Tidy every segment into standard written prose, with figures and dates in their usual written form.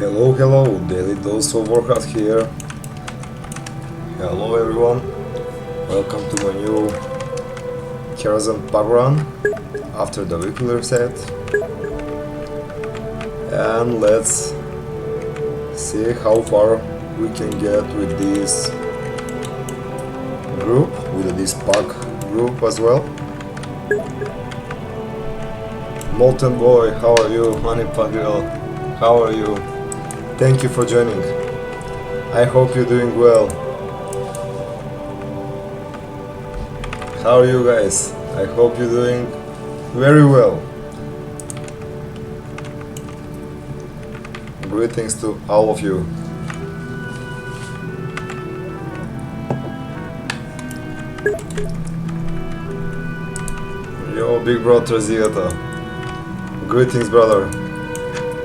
Hello, hello, Daily Dose of Warcraft here. Hello everyone, welcome to my new Karazhan PUG run after the weekly reset. And let's see how far we can get with this group, with this PUG group as well. Molten Boy, how are you? Honey Puggle, how are you? Thank you for joining. I hope you're doing well. How are you guys? I hope you're doing very well. Greetings to all of you. Yo, big brother Zieta. Greetings, brother.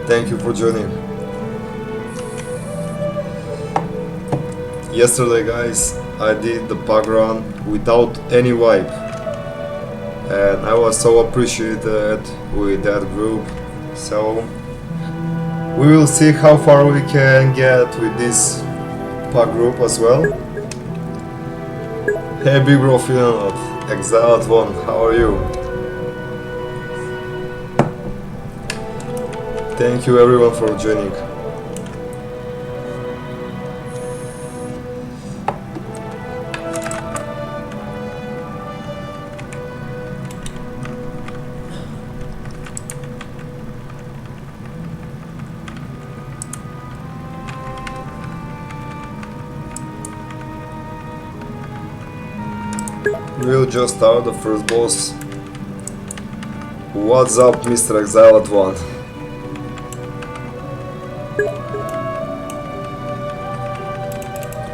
Thank you for joining. Yesterday, guys, I did the PUG run without any wipe, and I was so appreciated with that group. So we will see how far we can get with this PUG group as well. Hey, big bro, Finland, Exiled One, how are you? Thank you everyone for joining. We'll just start the first boss. What's up, Mr. Exiled One?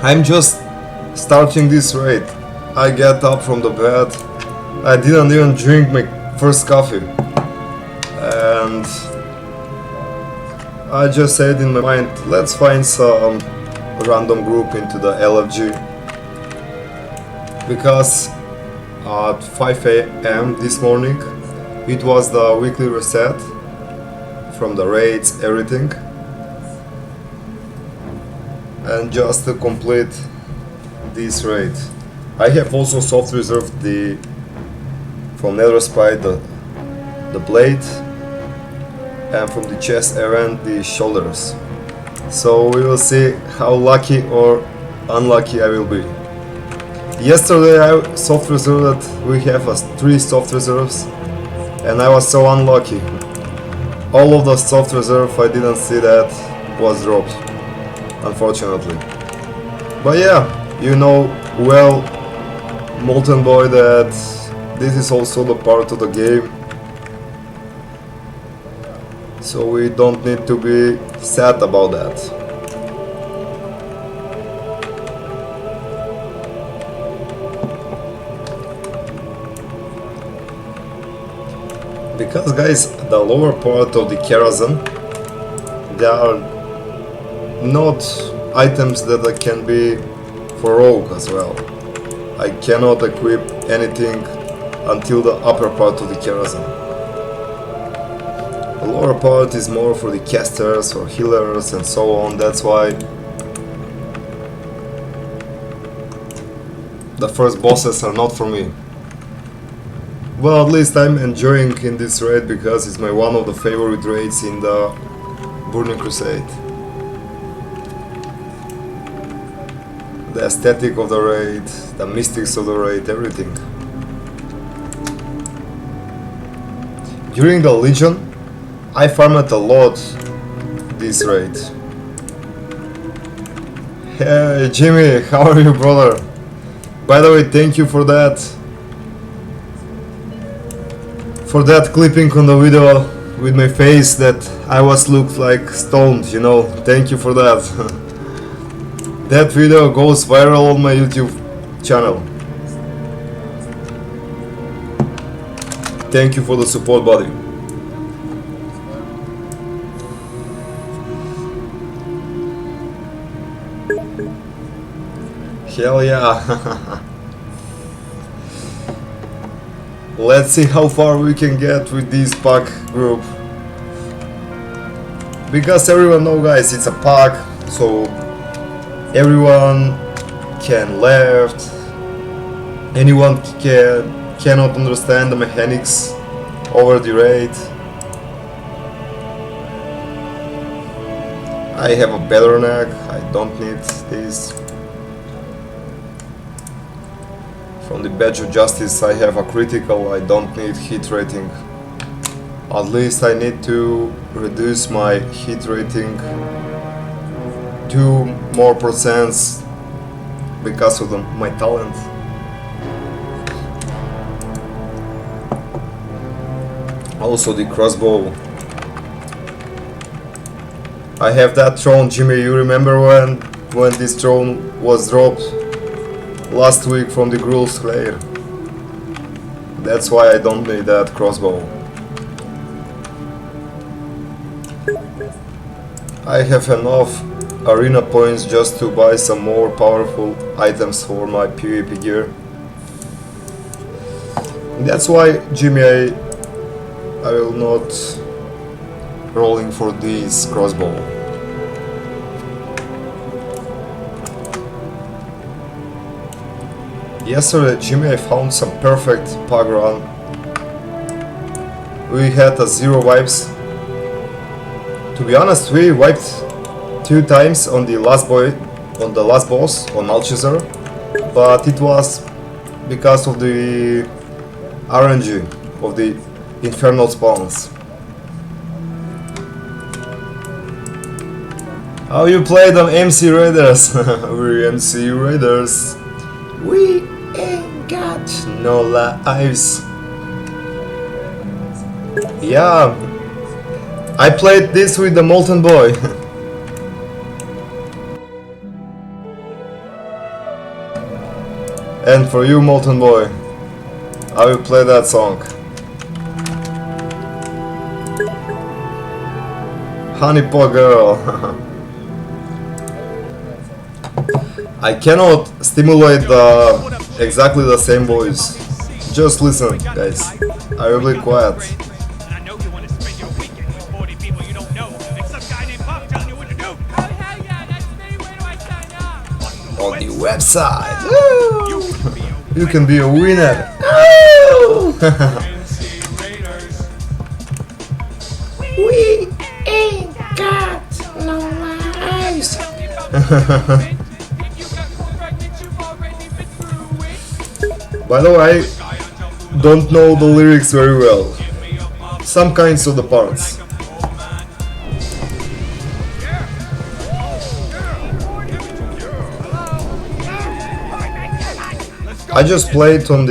I'm just starting this raid. I get up from the bed. I didn't even drink my first coffee. And I just said in my mind, let's find some random group into the LFG. Because at 5 AM this morning, it was the weekly reset from the raids, everything. And just to complete this raid, I have also soft reserved the from Nether Spite the blade, and from the chest errand the shoulders. So we will see how lucky or unlucky I will be. Yesterday I soft reserved that we have 3 soft reserves, and I was so unlucky. All of the soft reserve I didn't see that was dropped, unfortunately. But yeah, you know well, Molten Boy, that this is also the part of the game, so we don't need to be sad about that. Because guys, the lower part of the Karazhan, there are not items that can be for rogue as well. I cannot equip anything until the upper part of the Karazhan. The lower part is more for the casters or healers and so on. That's why the first bosses are not for me. Well, at least I'm enjoying in this raid because it's one of the favorite raids in the Burning Crusade. The aesthetic of the raid, the mystics of the raid, everything. During the Legion, I farmed a lot this raid. Hey Jimmy, how are you, brother? By the way, thank you for that. For that clipping on the video with my face that I was looked like stoned, you know. Thank you for that. That video goes viral on my YouTube channel. Thank you for the support, buddy. Hell yeah. Let's see how far we can get with this PUG group. Because everyone know, guys, it's a PUG, so everyone can left, anyone cannot understand the mechanics over the raid. I have a better neck, I don't need this. From the Badge of Justice I have a critical, I don't need hit rating. At least I need to reduce my hit rating 2 more percent because of my talent. Also the crossbow. I have that throne, Jimmy. You remember when this throne was dropped last week from the Gruul Slayer? That's why I don't need that crossbow. I have enough arena points just to buy some more powerful items for my PvP gear. That's why, Jimmy, I will not rolling for this crossbow. Yesterday, Jimmy, I found some perfect PUG run. We had a 0 wipes. To be honest, we wiped 2 times on the last boss on Alchazar, but it was because of the RNG of the infernal spawns. How you played on MC Raiders? We're MC Raiders. We ain't got no lives. Yeah, I played this with the Molten Boy. And for you, Molten Boy, I will play that song. Honey Pot Girl. I cannot stimulate exactly the same voice. Just listen, guys. I will be quiet. On the website. Woo! You can be a winner. We ain't got no lives. By the way, I don't know the lyrics very well. Some kinds of the parts. I just played on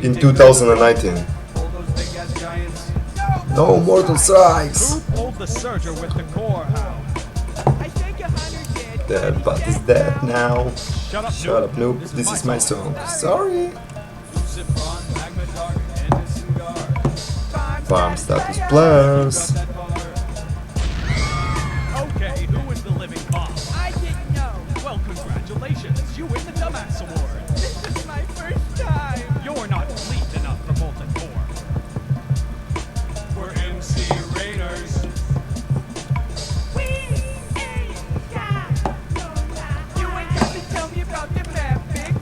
in 2019. No Mortal Strikes. Dead, but is dead now. Shut up, noob. This is my song. Sorry. Farm status plus. Okay, who is the living boss? I didn't know. Well, congratulations. You win the Dumbass Award. This is my first time. You're not elite enough for Molten Core. We're MC Raiders. We ain't got no life. You ain't got to tell me about the map fix.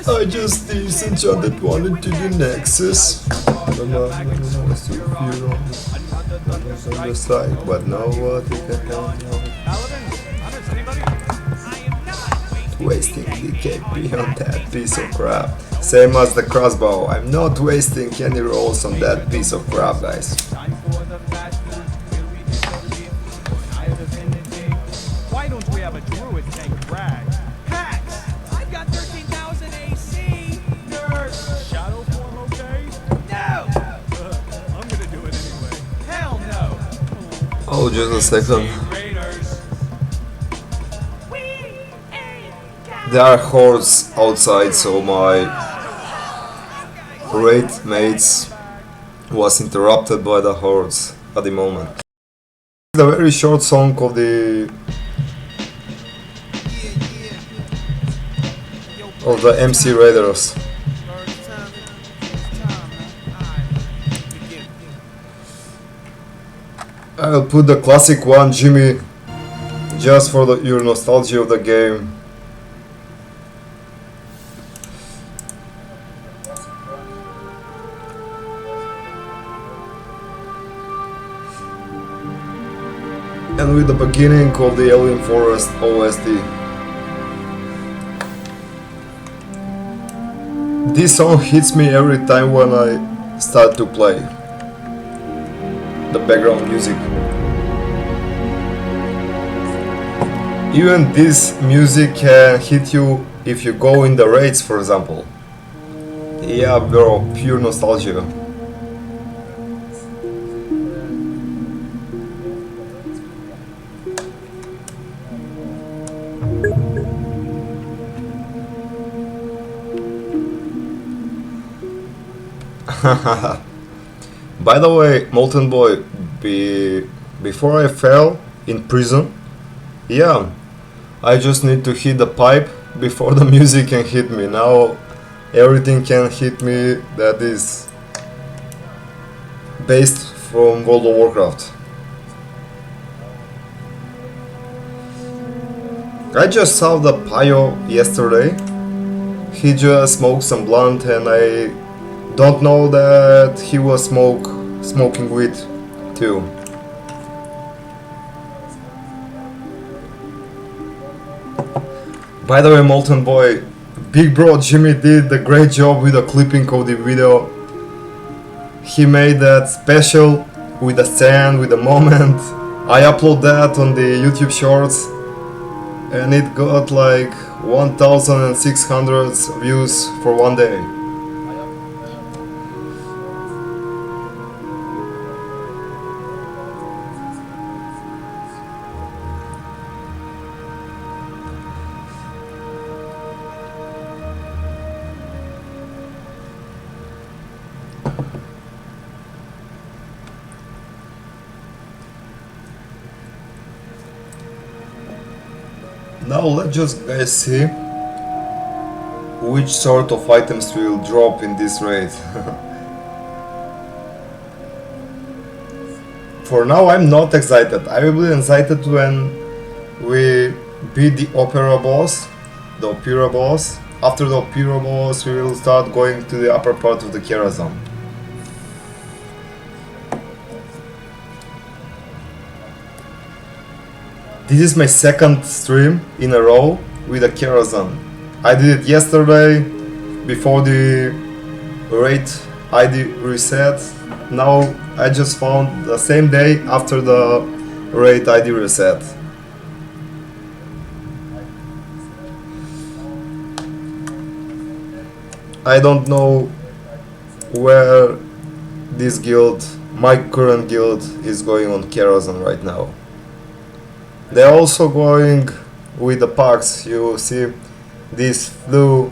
I just disenchanted wanted to the Nexus. On the side, but now what you can wasting the KP on that piece of crap. Same as the crossbow. I'm not wasting any rolls on that piece of crap, guys. Why don't we have a druid tank rag? Hacks! I've got 13,000 AC! Nerd! Shadow form okay? No! I'm gonna do it anyway. Hell no! Oh, just a second. There are hordes outside, so my raid mates was interrupted by the hordes at the moment. It's a very short song of the MC Raiders. I'll put the classic one, Jimmy, just for your nostalgia of the game. And with the beginning of the Alien Forest OST. This song hits me every time when I start to play the background music. Even this music can hit you if you go in the raids, for example. Yeah, bro, pure nostalgia. By the way, Molten Boy, before I fell in prison, yeah, I just need to hit the pipe before the music can hit me. Now everything can hit me that is based from World of Warcraft. I just saw the Payo yesterday. He just smoked some blunt and I don't know that he was smoking weed too. By the way, Molten Boy, big bro Jimmy did a great job with the clipping of the video. He made that special with the sand, with the moment. I upload that on the YouTube Shorts and it got like 1,600 views for one day. Now let's just guys see which sort of items will drop in this raid. For now I'm not excited. I will be excited when we beat the Opera boss, the Opera boss. After the Opera boss we will start going to the upper part of the Karazhan. This is my second stream in a row with a Karazhan. I did it yesterday before the raid ID reset. Now I just found the same day after the raid ID reset. I don't know where this guild, my current guild, is going on Karazhan right now. They're also going with the pugs. You see this flu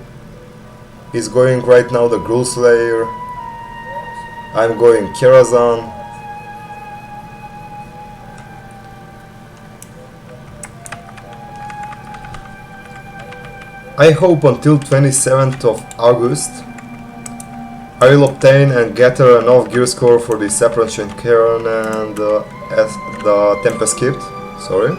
is going right now the Gruul Slayer. I'm going Karazhan. I hope until 27th of August I will obtain and gather enough gear score for the Separation Karen and the Tempest Gift. Sorry.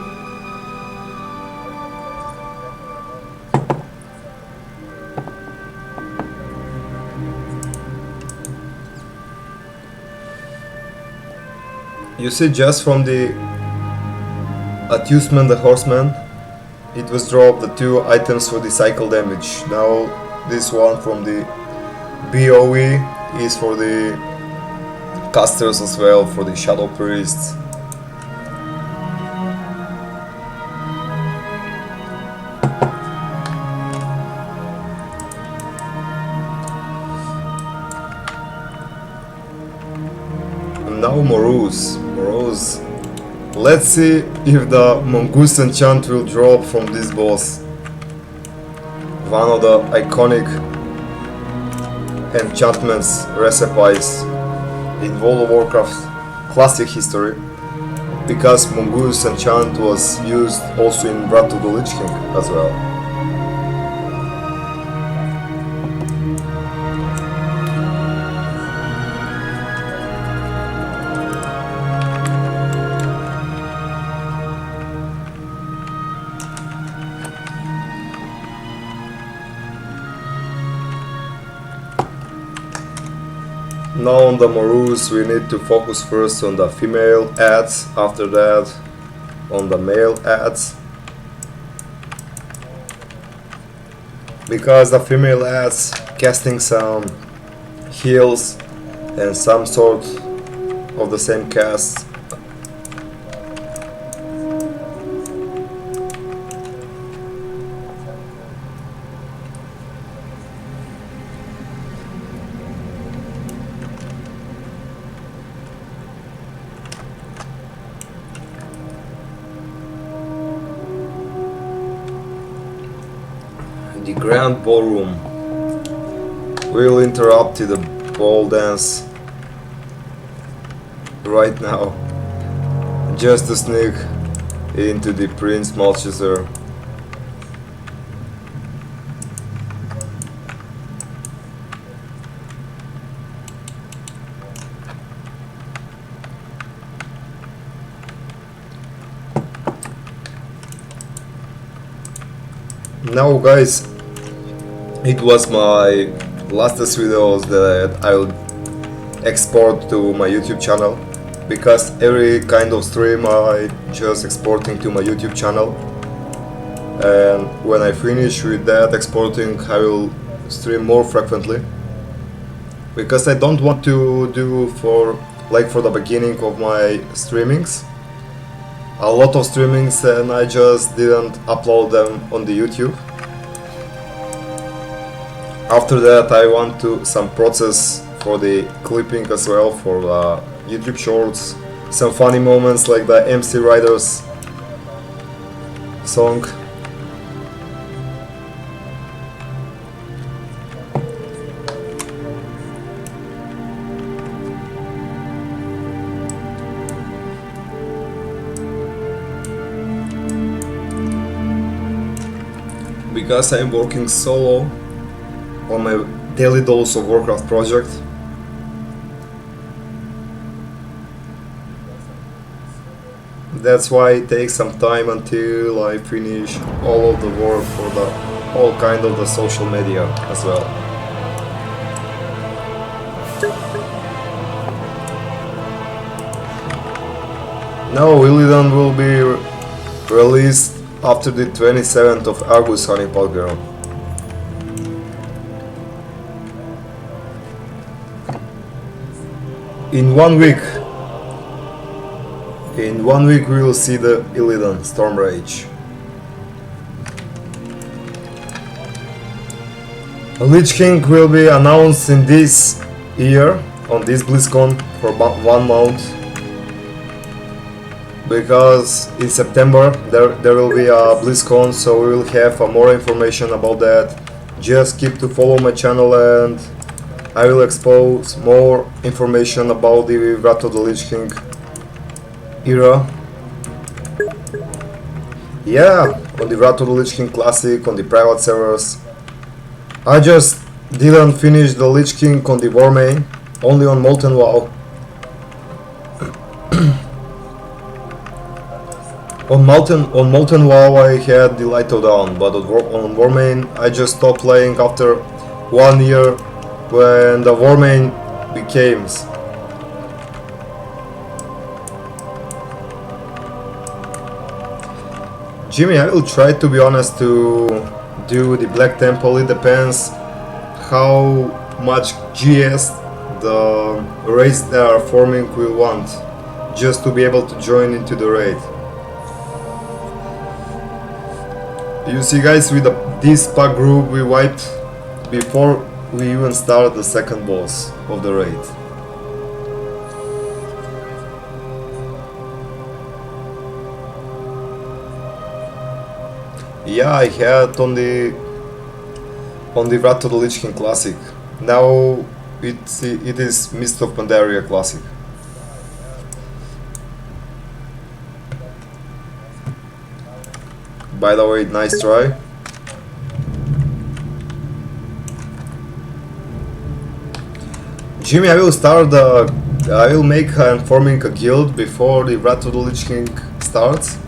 You see, just from the Attusman the Horseman, it was dropped the 2 items for the cycle damage. Now this one from the BOE is for the casters as well, for the Shadow Priests. And now Morose. Let's see if the Mongoose enchant will drop from this boss. One of the iconic enchantments recipes in World of Warcraft classic history, because Mongoose enchant was used also in Wrath of the Lich King as well. Now on the Morus we need to focus first on the female ads, after that on the male ads. Because the female ads casting some heals and some sort of the same cast. The grand ballroom will interrupt the ball dance right now, just to sneak into the Prince Malchester. Now guys, it was my last videos that I'll export to my YouTube channel, because every kind of stream I just exporting to my YouTube channel, and when I finish with that exporting I will stream more frequently, because I don't want to do for the beginning of my streamings a lot of streamings and I just didn't upload them on the YouTube. After that I want to some process for the clipping as well, for the YouTube shorts, some funny moments like the MC Riders song. Because I'm working solo on my daily dose of Warcraft project, that's why it takes some time until I finish all of the work for the all kind of the social media as well. Now Illidan will be released after the 27th of August, honey pot girl. In 1 week we will see the Illidan Storm Rage. Lich King will be announced in this year on this BlizzCon for about 1 month, because in September there will be a BlizzCon, so we will have more information about that. Just keep to follow my channel and I will expose more information about the Wrath of the Lich King era. Yeah, on the Wrath of the Lich King Classic, on the private servers. I just didn't finish the Lich King on the War main, only on Molten WoW. On Molten WoW I had the Light of Dawn, but on War main I just stopped playing after 1 year when the War main became. Jimmy, I will try to be honest to do the Black Temple. It depends how much GS the raids that are forming will want, just to be able to join into the raid. You see guys, with this PUG group we wiped before we even started the second boss of the raid. Yeah, I had on the Wrath of the Lich King Classic. Now it is Mist of Pandaria Classic. By the way, nice try. Jimmy, I will make and forming a guild before the Wrath of the Lich King starts.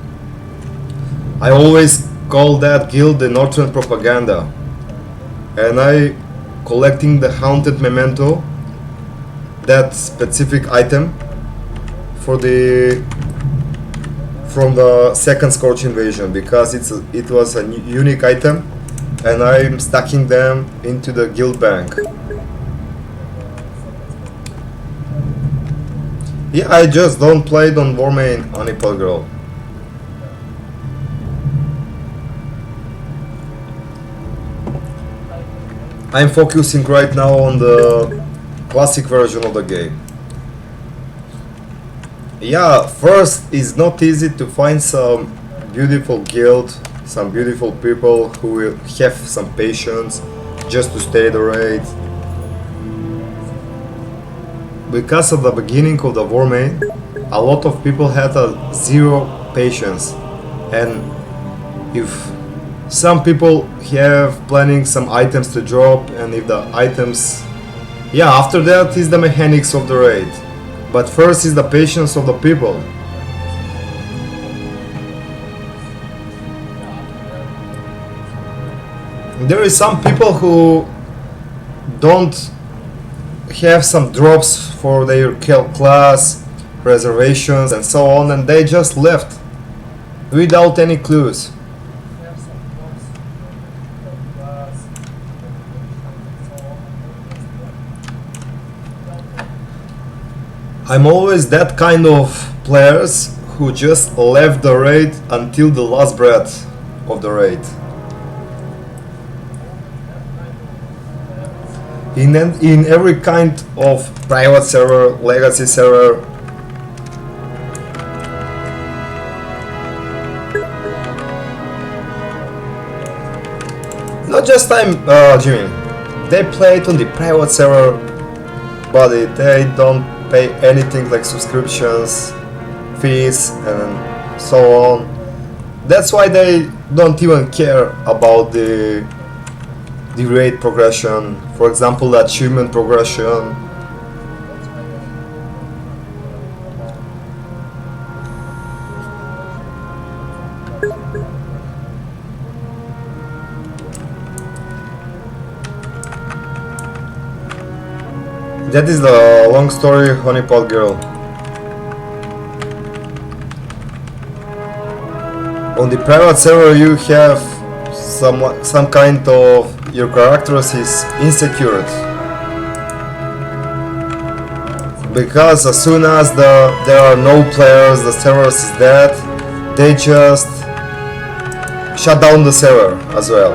I always call that guild the Northern Propaganda, and I collecting the Haunted Memento that specific item for the from the second Scorch invasion, because it was a unique item, and I'm stacking them into the guild bank. Yeah, I just don't play it on Warmane Honeypot Girl. I'm focusing right now on the classic version of the game. Yeah, first, it's not easy to find some beautiful guild, some beautiful people who will have some patience just to stay the raid. Because at the beginning of the Warmane, a lot of people had a zero patience, and if some people have planning some items to drop, and if the items, yeah, after that is the mechanics of the raid, but first is the patience of the people. There is some people who don't have some drops for their class, reservations and so on, and they just left without any clues. I'm always that kind of players who just left the raid until the last breath of the raid. In every kind of private server, legacy server, not just time, Jimmy. They play it on the private server, but they don't pay anything like subscriptions, fees, and so on. That's why they don't even care about the raid progression, for example, the achievement progression. That is the long story, Honeypot Girl. On the private server you have some kind of, your character is insecure, because as soon as there are no players, the server is dead, they just shut down the server as well,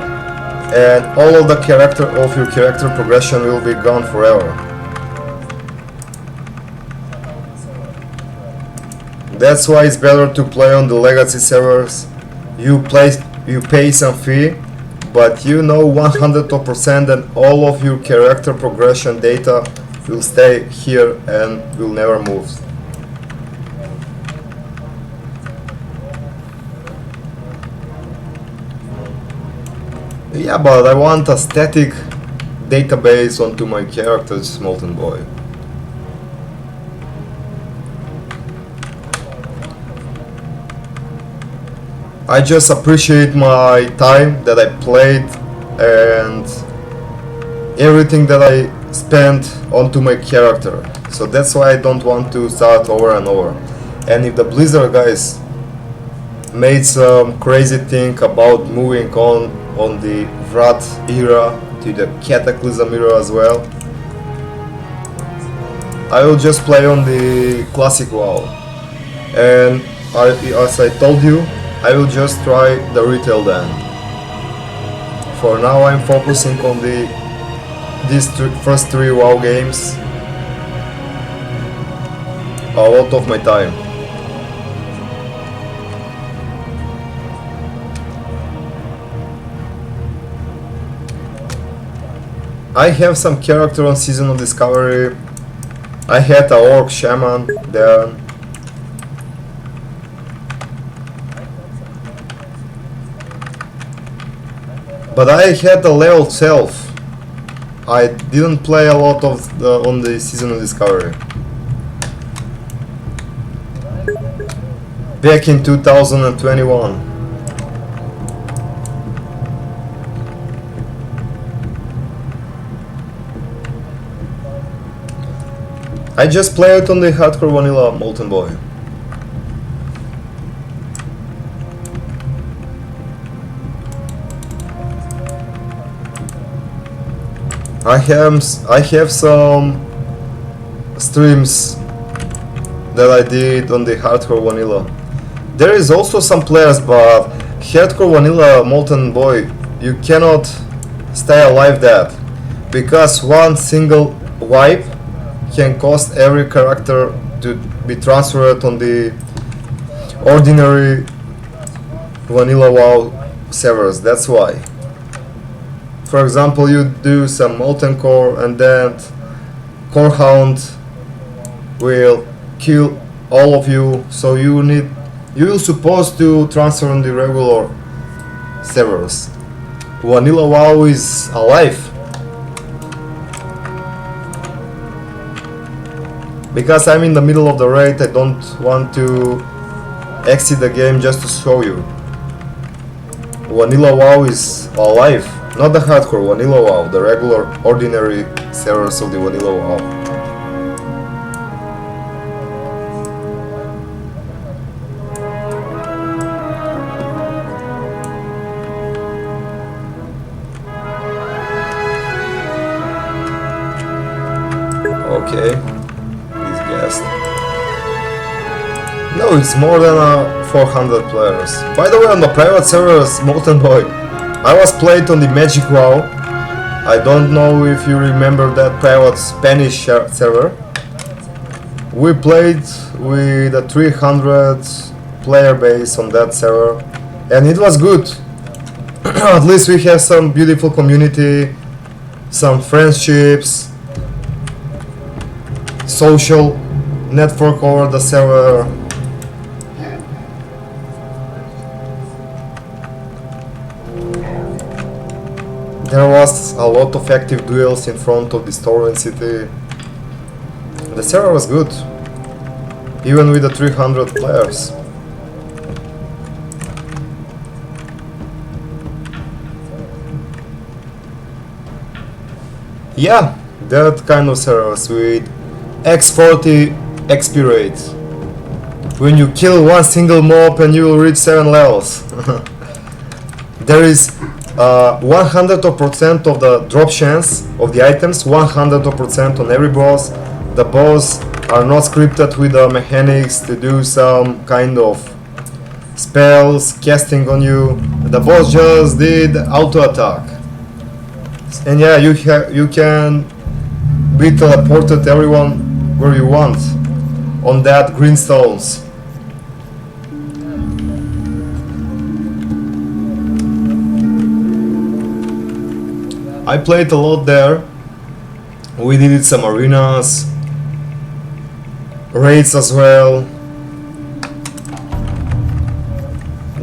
and all of the your character progression will be gone forever. That's why it's better to play on the legacy servers. You pay some fee, but you know 100% that all of your character progression data will stay here and will never move. Yeah, but I want a static database onto my character's Molten Boy. I just appreciate my time that I played and everything that I spent onto my character. So that's why I don't want to start over and over. And if the Blizzard guys made some crazy thing about moving on the Wrath era to the Cataclysm era as well, I will just play on the classic WoW. And as I told you, I will just try the retail then. For now I'm focusing on these first three WoW games a lot of my time. I have some character on Season of Discovery. I had a Orc Shaman there. But I had a level 12. I didn't play a lot of on the Season of Discovery. Back in 2021. I just played on the hardcore vanilla Molten Boy. I have some streams that I did on the hardcore vanilla. There is also some players, but hardcore vanilla Molten Boy, you cannot stay alive that, because one single wipe can cost every character to be transferred on the ordinary vanilla WoW servers. That's why. For example, you do some Molten Core and then Core Hound will kill all of you, so you're supposed to transfer on the regular servers. Vanilla WoW is alive. Because I'm in the middle of the raid, I don't want to exit the game just to show you. Vanilla WoW is alive. Not the hardcore vanilla WoW, the regular ordinary servers of the vanilla WoW. Okay, this guest. No, it's more than 400 players. By the way, on the private servers, Molten Boy, I was played on the Magic WoW. I don't know if you remember that private Spanish server. We played with a 300 player base on that server, and it was good. At least we have some beautiful community, some friendships, social network over the server. There was a lot of active duels in front of the store and city. The server was good, even with the 300 players. Yeah, that kind of servers with X40 XP rate. When you kill one single mob and you will reach 7 levels. There is 100% of the drop chance of the items, 100% on every boss. The boss are not scripted with the mechanics to do some kind of spells, casting on you. The boss just did auto attack. And yeah, you can be teleported everyone where you want on that green stones. I played a lot there. We did some arenas, raids as well.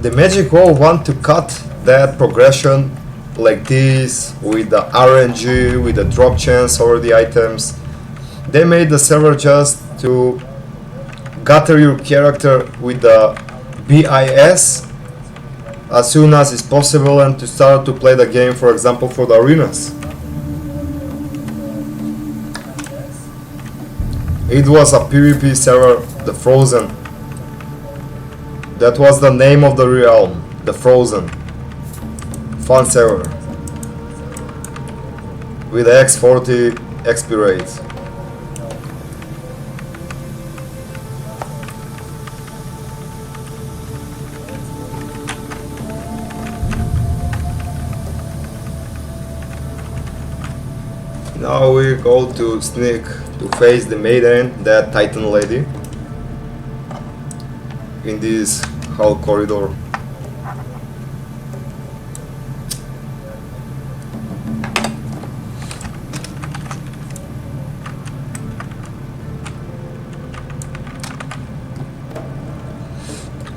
The Magic WoW want to cut that progression like this, with the RNG, with the drop chance over the items. They made the server just to gather your character with the BIS as soon as it's possible and to start to play the game, for example, for the arenas. It was a PvP server, the Frozen. That was the name of the realm, the Frozen. Fun server. With X40 XP rate. Now we go to sneak to face the maiden, that Titan lady, in this hall corridor.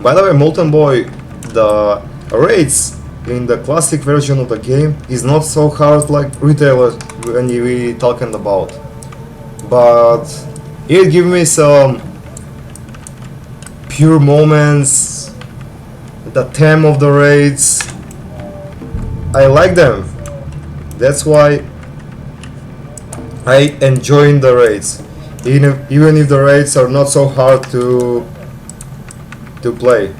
By the way, Molten Boy, the raids in the classic version of the game is not so hard like retailers when we talking about, but it gives me some pure moments. The theme of the raids, I like them. That's why I enjoy the raids. even if the raids are not so hard to play.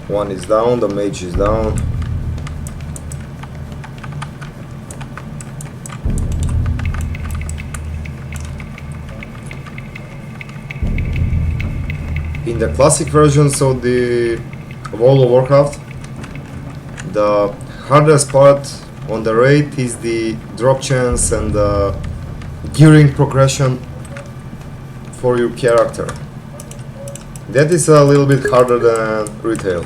One is down, the mage is down. In the classic versions of the World of Warcraft, the hardest part on the raid is the drop chance and the gearing progression for your character. That is a little bit harder than retail.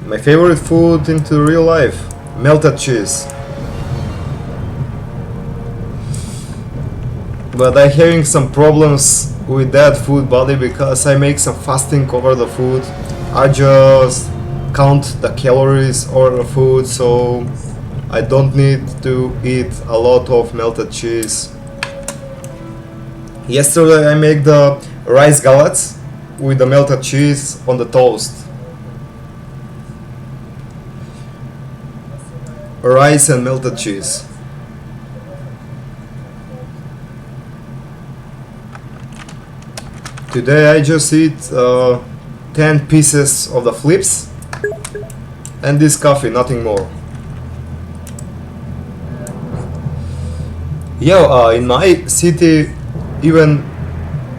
My favorite food into real life, melted cheese. But I'm having some problems with that food, buddy, because I make some fasting over the food. I just count the calories over the food, so I don't need to eat a lot of melted cheese. Yesterday I made the rice gallets with the melted cheese on the toast. Rice and melted cheese. Today I just eat 10 pieces of the flips and this coffee, nothing more. Yeah, in my city, even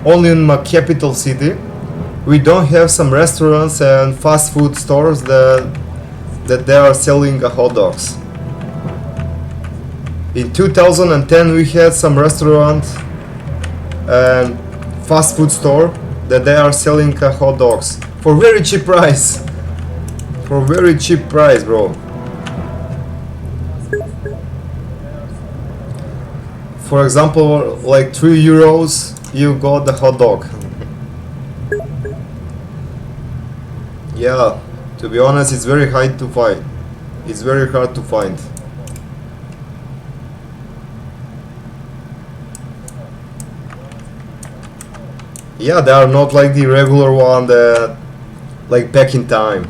only in my capital city, we don't have some restaurants and fast food stores that they are selling hot dogs. In 2010 we had some restaurant and fast food store that they are selling hot dogs for very cheap price. For very cheap price, bro. For example, like 3 euros you got the hot dog. Yeah, to be honest, it's very hard to find. It's very hard to find. Yeah, they are not like the regular one that like back in time.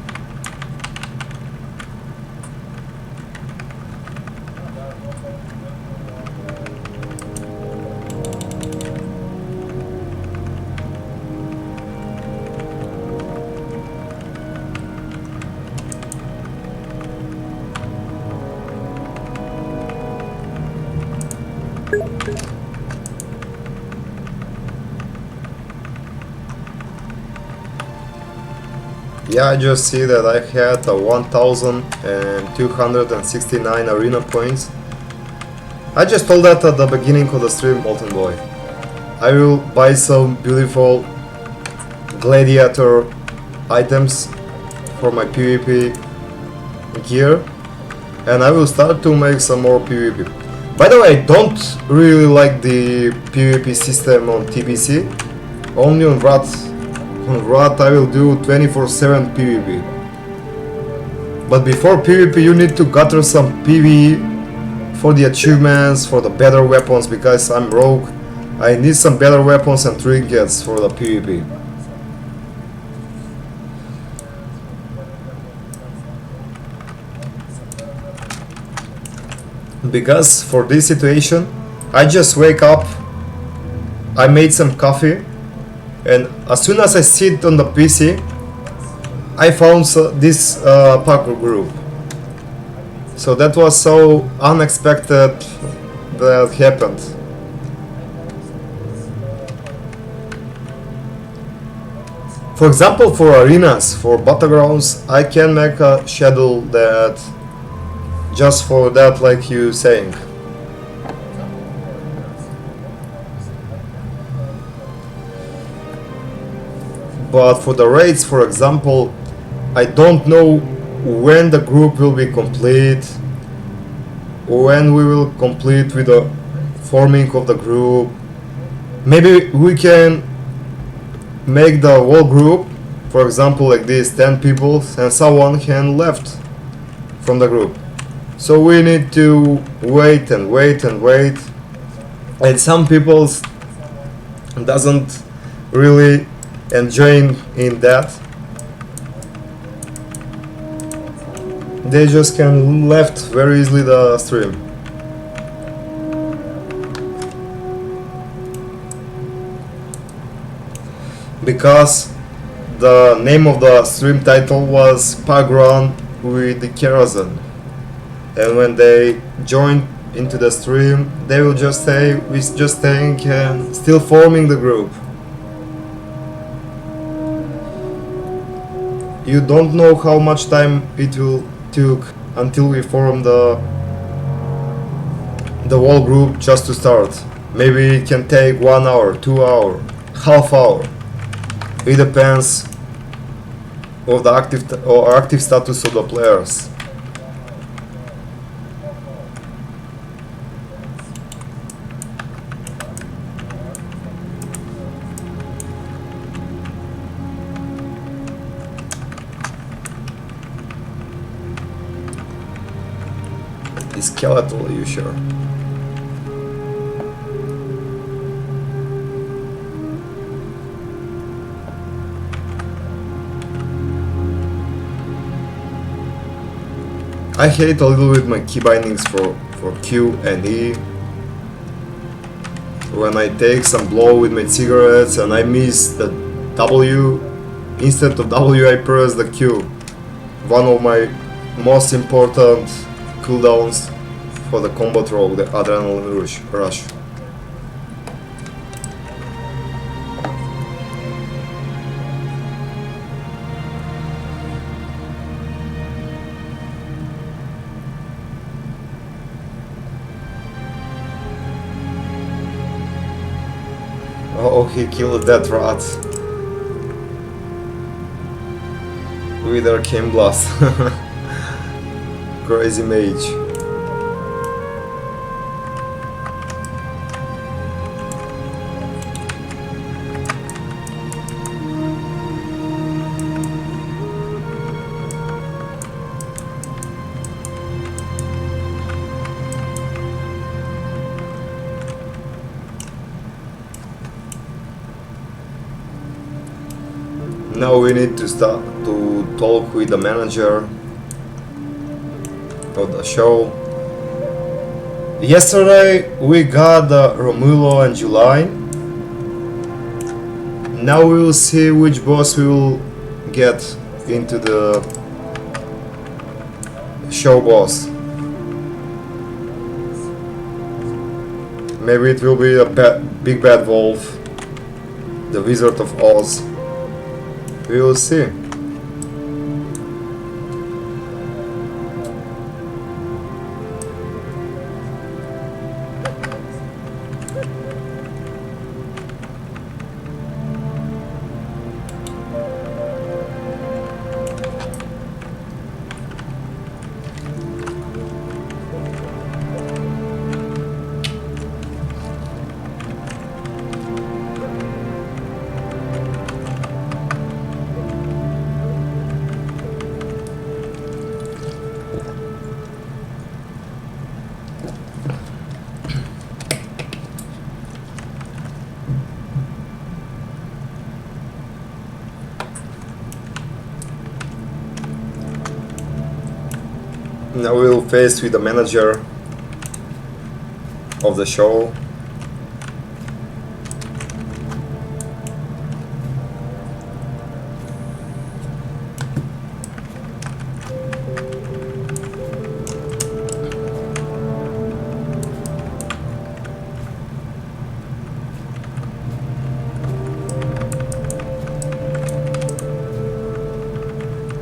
Yeah, I just see that I had 1269 arena points. I just told that at the beginning of the stream, Molten Boy. I will buy some beautiful gladiator items for my PvP gear, and I will start to make some more PvP. By the way, I don't really like the PvP system on TBC, only on Wrath. On Wrath I will do 24/7 PvP. But before PvP you need to gather some PvE for the achievements, for the better weapons, because I'm rogue. I need some better weapons and trinkets for the PvP. Because for this situation I just wake up, I made some coffee, and as soon as I sit on the PC, I found this parkour group. So that was so unexpected that happened. For example, for arenas, for battlegrounds, I can make a schedule that just for that, like you saying. But for the raids, for example, I don't know when the group will be complete, when we will complete with the forming of the group. Maybe we can make the whole group, for example, like this, 10 people, and someone can left from the group. So we need to wait and wait and wait, and some people doesn't really enjoy in that. They just can left very easily the stream. Because the name of the stream title was Pug Run with the Karazhan. And when they join into the stream, they will just say, we're just staying and still forming the group. You don't know how much time it will took until we form the whole group just to start. Maybe it can take 1 hour, 2 hour, half hour. It depends of the active status of the players. Is skeletal, are you sure? I hate a little bit my key bindings for Q and E. When I take some blow with my cigarettes and I miss the W, instead of W I press the Q. One of my most important cooldowns for the combat rogue, the adrenaline rush. Oh, he killed that rat with arcane blast. Crazy mage. Now we need to start to talk with the manager of the show. Yesterday we got Romulo and July. Now we will see which boss we will get into the show boss. Maybe it will be a big bad wolf, the Wizard of Oz. We will see. Now we'll face with the manager of the show.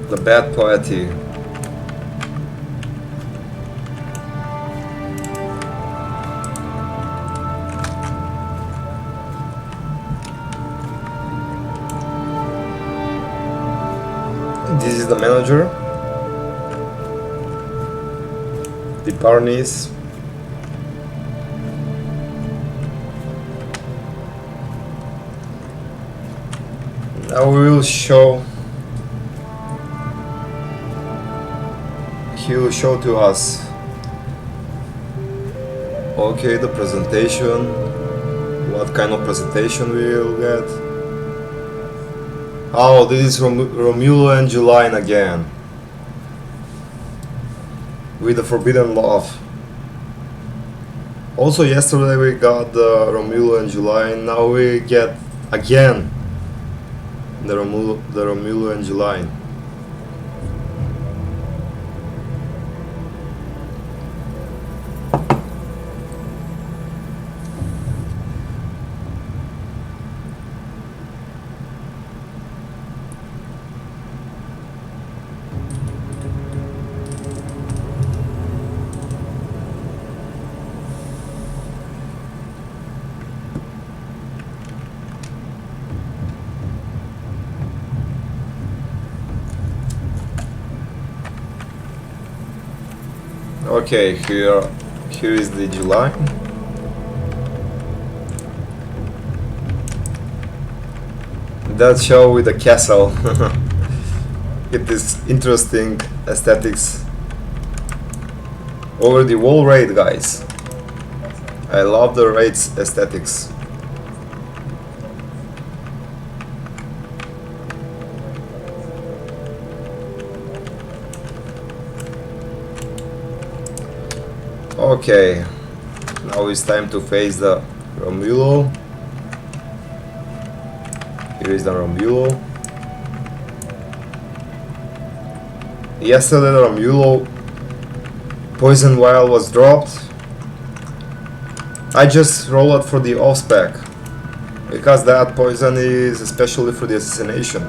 The bad poetry. This is the manager, the Parnis. Now we will show. He will show to us Okay, the presentation. What kind of presentation we'll get? Oh, this is Romulo and Julian again. With the Forbidden Love. Also yesterday we got the Romulo and Julian. Now we get again the Romulo and Julian. Okay, here is the July. That show with the castle. It is interesting aesthetics. Over the wall raid, guys. I love the raid's aesthetics. Okay, now it's time to face the Romulo. Here is the Romulo. Yesterday the Romulo poison vial was dropped. I just rolled for the off spec because that poison is especially for the assassination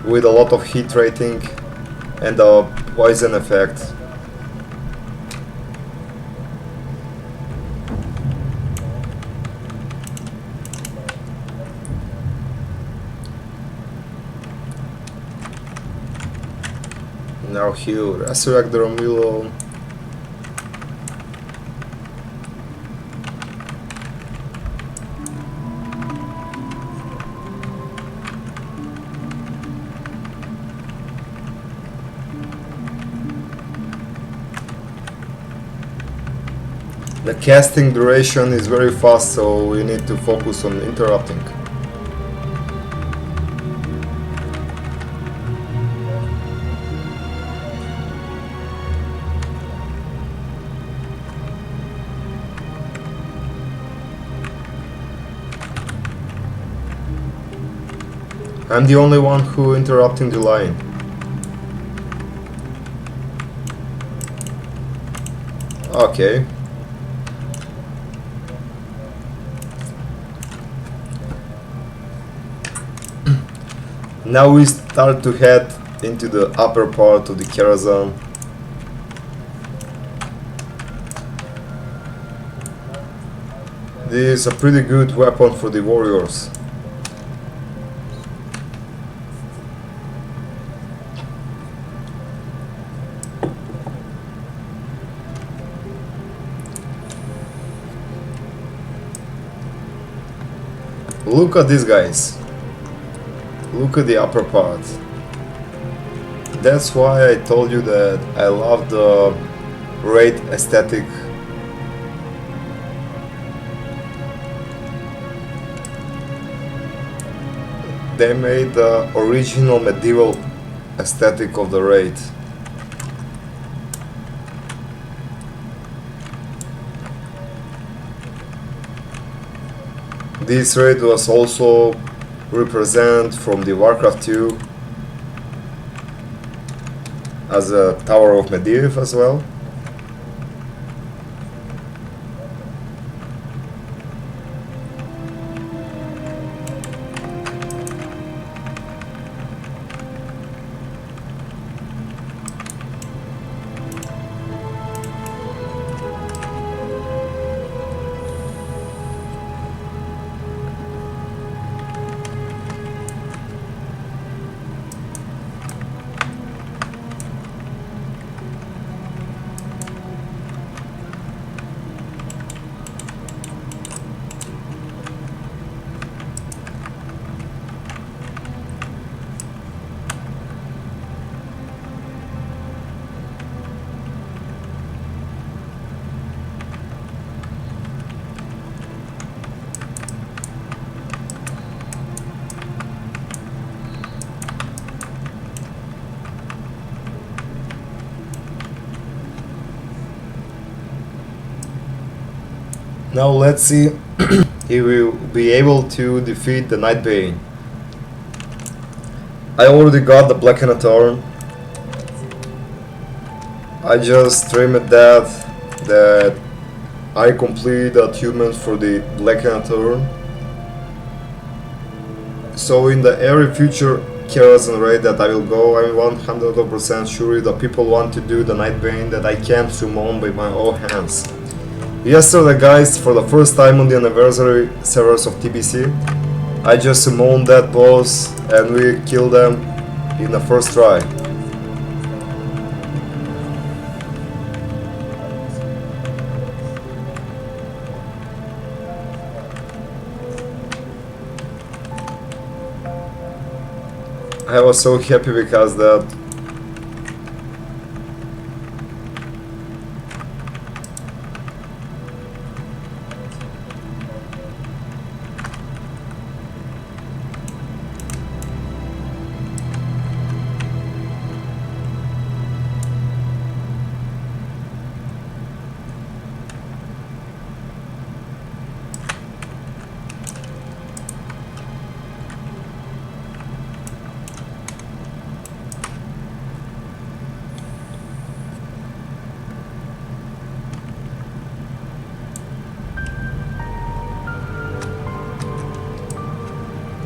with a lot of hit rating and a poison effect. Now he'll resurrect the Romulo. The casting duration is very fast, so we need to focus on interrupting. I'm the only one who interrupting the line. Okay. Now we start to head into the upper part of the Karazhan. This is a pretty good weapon for the warriors. Look at these guys. Look at the upper part. That's why I told you that I love the raid aesthetic. They made the original medieval aesthetic of the raid. This raid was also represent from the Warcraft 2 as a Tower of Medivh as well. Now let's see if we'll be able to defeat the Night Bane. I already got the Blackened Thorn. I just streamed that I complete the achievements for the Blackened Thorn. So in the every future Karazhan raid that I will go, I'm 100% sure that people want to do the Night Bane that I can summon by my own hands. Yesterday guys, for the first time on the anniversary servers of TBC, I just summoned that boss and we killed them in the first try. I was so happy because that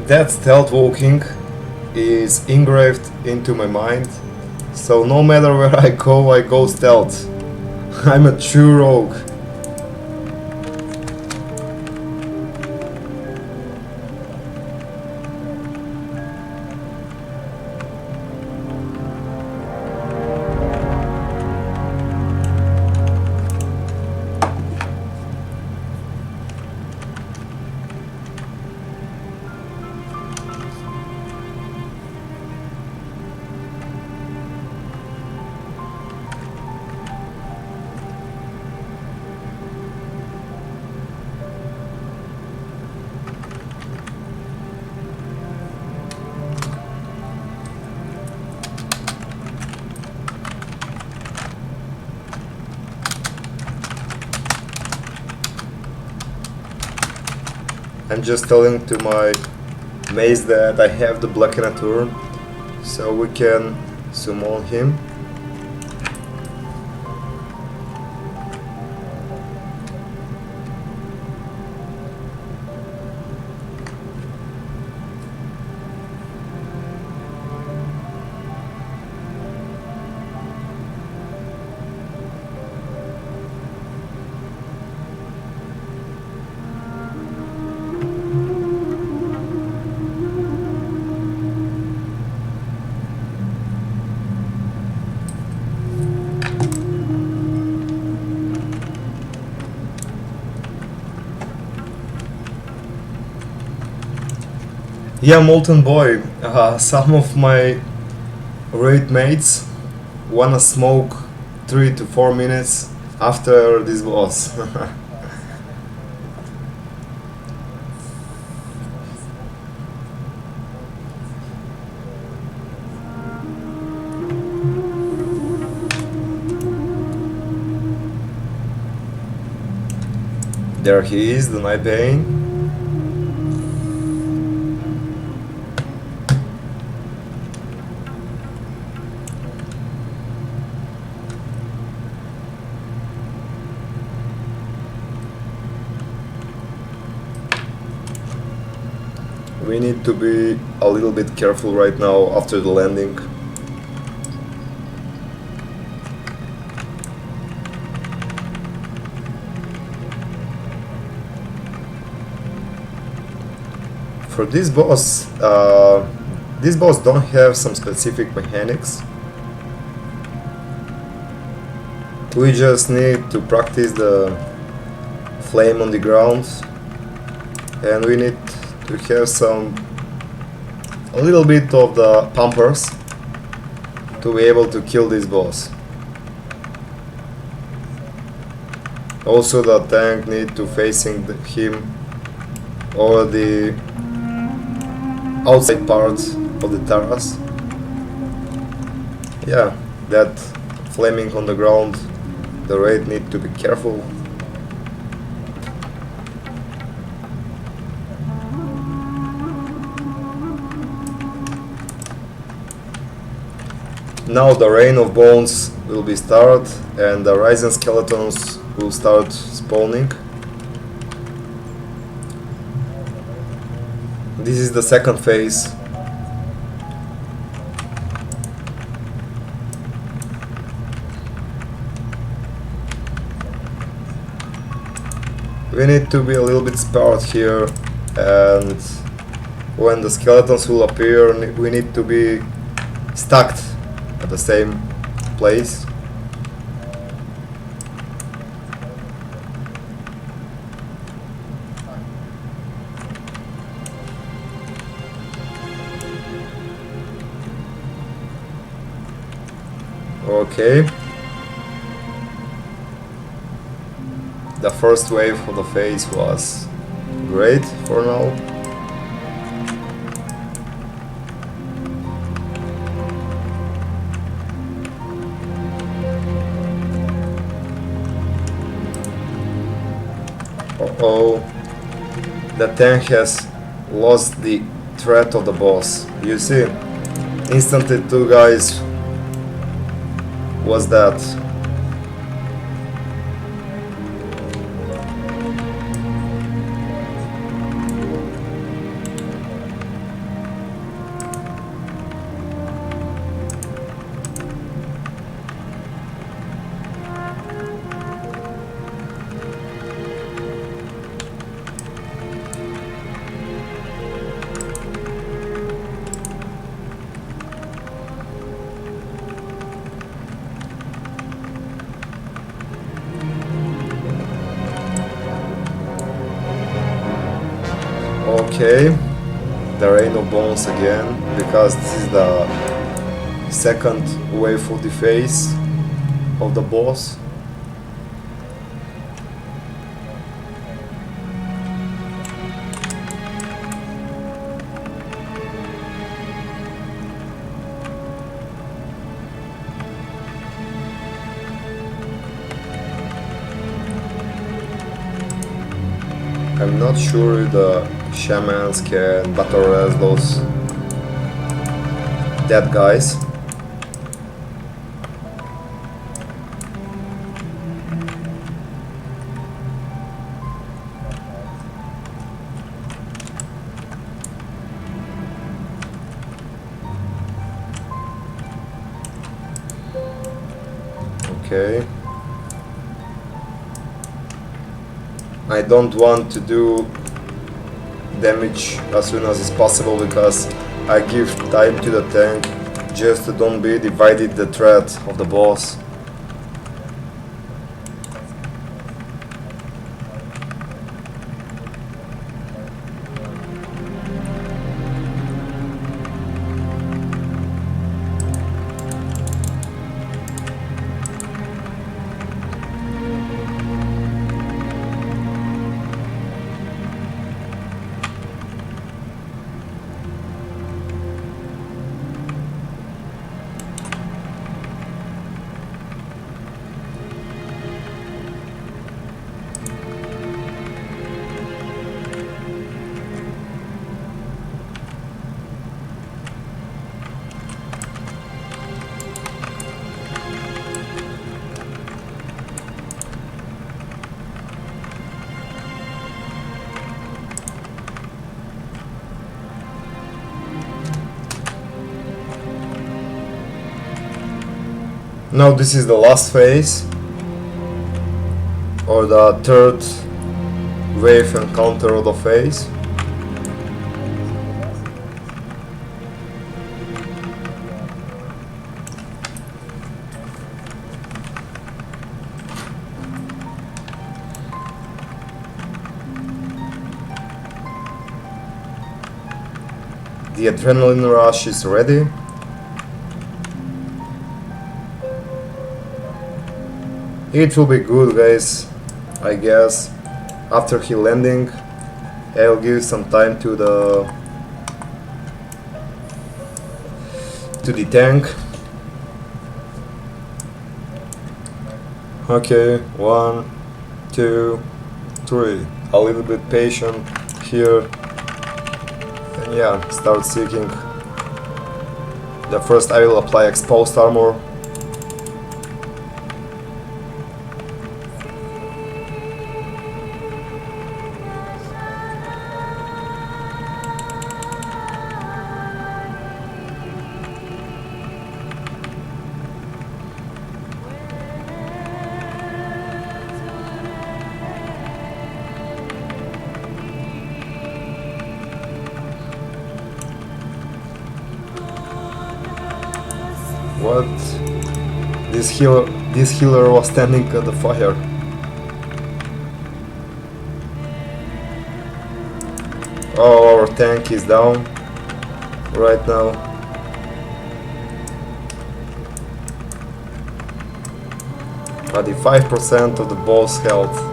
that stealth walking is engraved into my mind, so no matter where I go stealth. I'm a true rogue. I'm just telling to my maze that I have the Blackened Thorn, so we can summon him. Yeah, Molten Boy, some of my raid mates wanna smoke 3 to 4 minutes after this boss. There he is, the Night Bane. We need to be a little bit careful right now after the landing. For this boss don't have some specific mechanics. We just need to practice the flame on the ground, and we need to have a little bit of the pumpers to be able to kill this boss. Also the tank need to facing him or the outside parts of the terrace. Yeah, that flaming on the ground, the raid need to be careful. Now the rain of bones will be start and the rising skeletons will start spawning. This is the second phase. We need to be a little bit spared here, and when the skeletons will appear we need to be stacked at the same place. Okay. The first wave of the phase was great for now. Uh-oh. The tank has lost the threat of the boss. You see, instantly two guys was that. Okay, the rain of bones again, because this is the second wave of the phase of the boss. I'm not sure if the shamans can battle res those dead guys. Okay. I don't want to do damage as soon as is possible because I give time to the tank just to don't be divided the threat of the boss. Now this is the last phase, or the third wave encounter of the phase. The adrenaline rush is ready. It will be good, guys, I guess. After he landing, I'll give some time to the tank. Okay, 1, 2, 3. A little bit patient here, and yeah, start seeking The first I will apply exposed armor. What? This healer was standing at the fire. Oh, our tank is down right now. At the 5% of the boss health.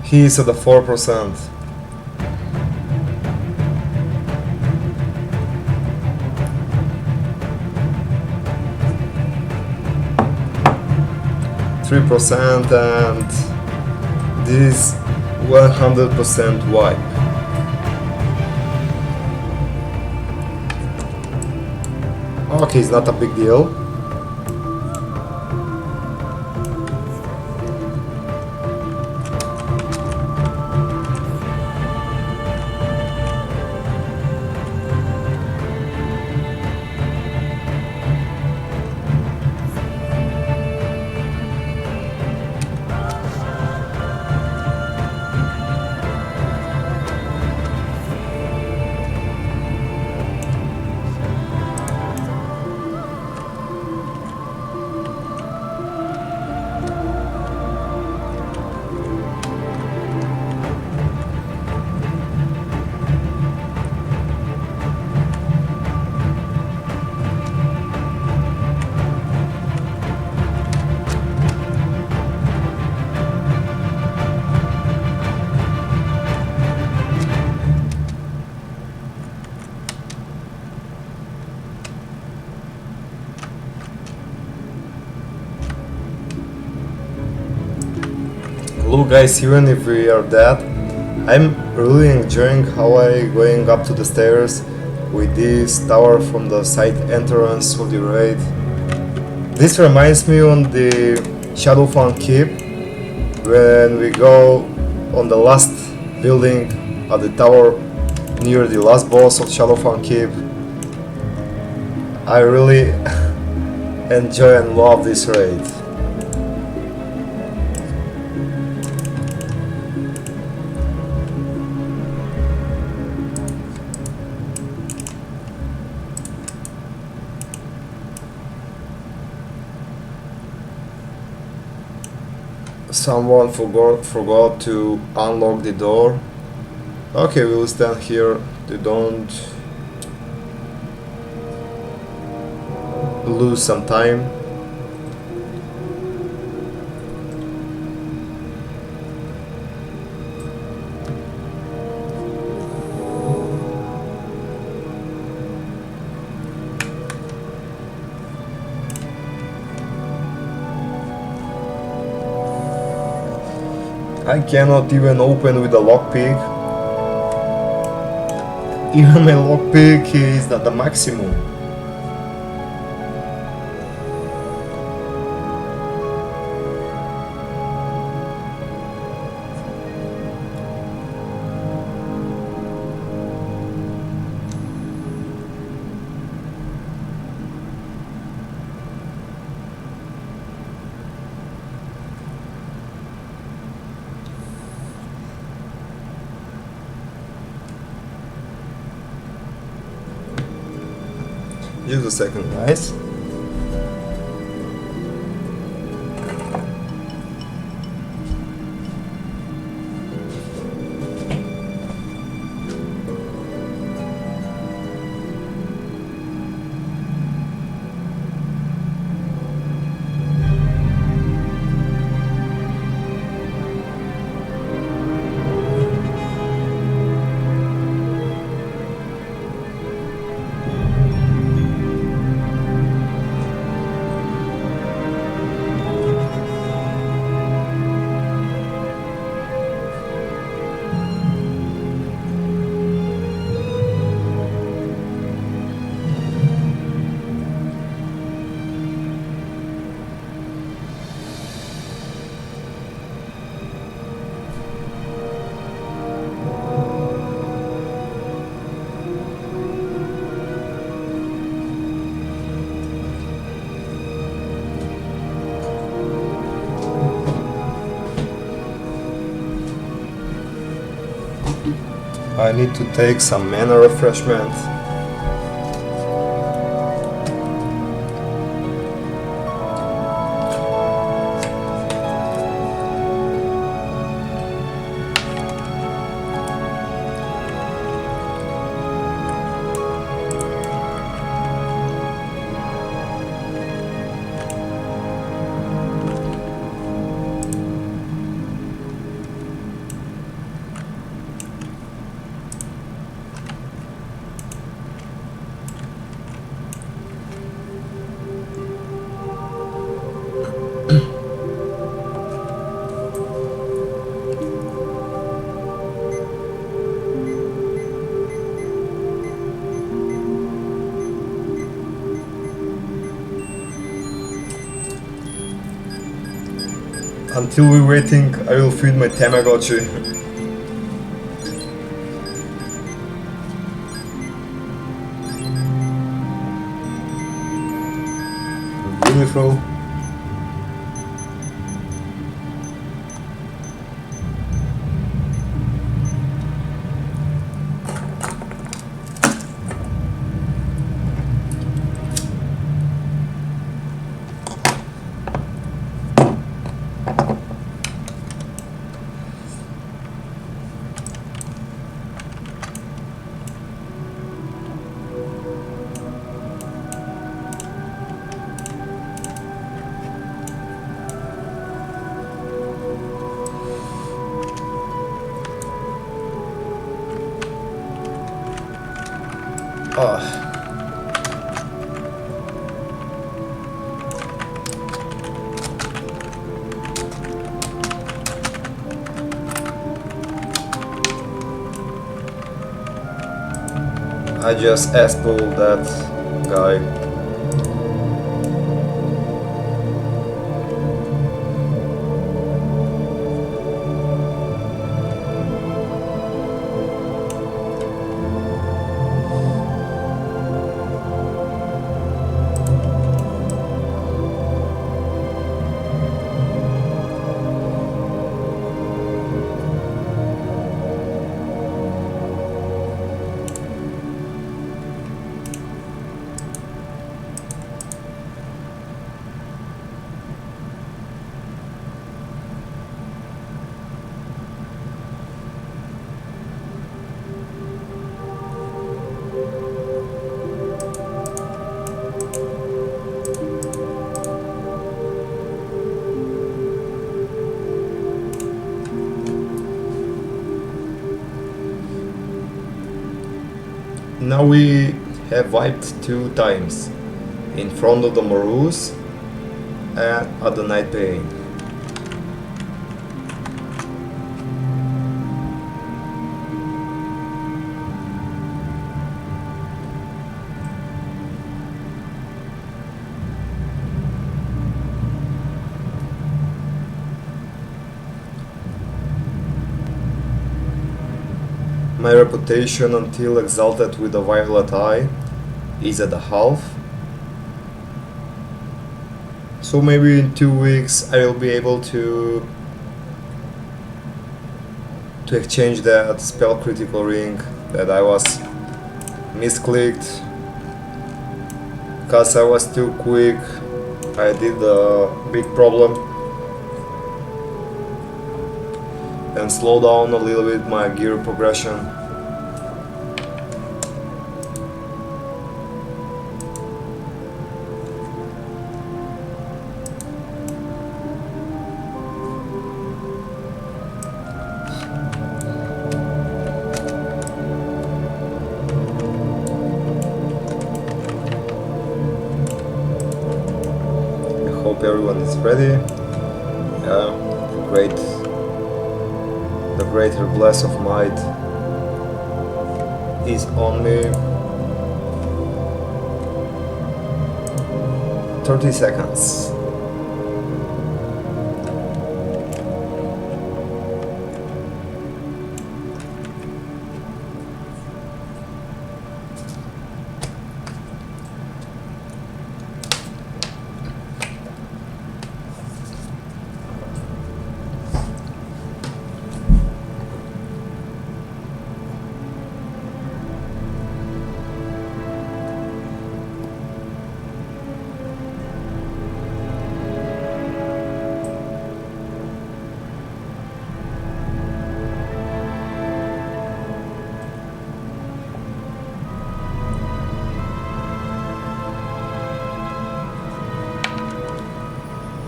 He is at the 4%. %, and this 100% wipe. Okay, it's not a big deal. Look guys, even if we are dead, I'm really enjoying how I'm going up to the stairs with this tower from the side entrance of the raid. This reminds me on the Shadowfang Keep, when we go on the last building at the tower near the last boss of Shadowfang Keep. I really enjoy and love this raid. Someone forgot to unlock the door. Okay, we'll stand here to don't lose some time. I cannot even open with a lockpick. Even my lockpick is at the maximum. Just a second, guys. I need to take some mana refreshment. Until we're waiting, I will feed my Tamagotchi. Beautiful. Ah. I just ass-pulled that guy. Now we have wiped 2 times, in front of the Morus and at the Night Pain. My reputation until exalted with a violet eye is at a half. So maybe in 2 weeks I will be able to exchange that spell critical ring that I was misclicked because I was too quick. I did a big problem and slow down a little bit my gear progression. I hope everyone is ready. Yeah, great. The greater bless of might is on me. 30 seconds.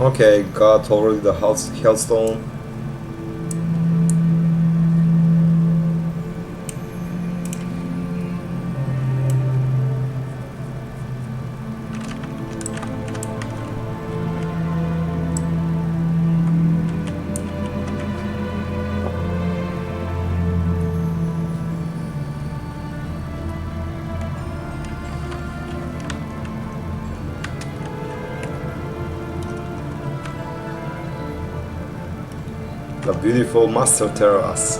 Okay, got already the Hellstone. The beautiful master terrace.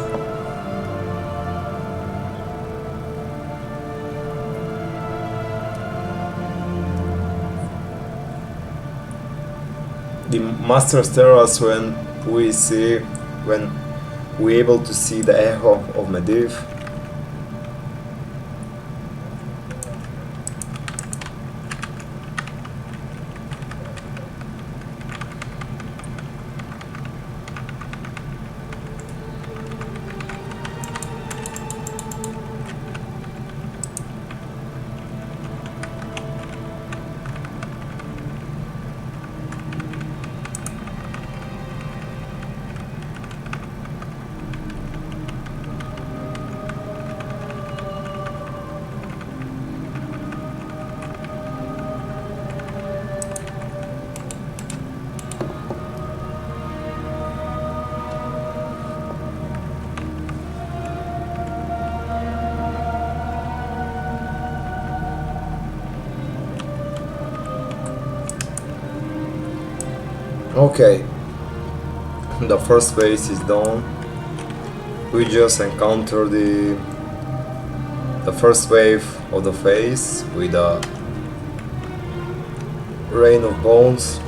The master's terrace when we able to see the echo of Medivh. Okay, the first phase is done. We just encountered the first wave of the phase with a rain of bones.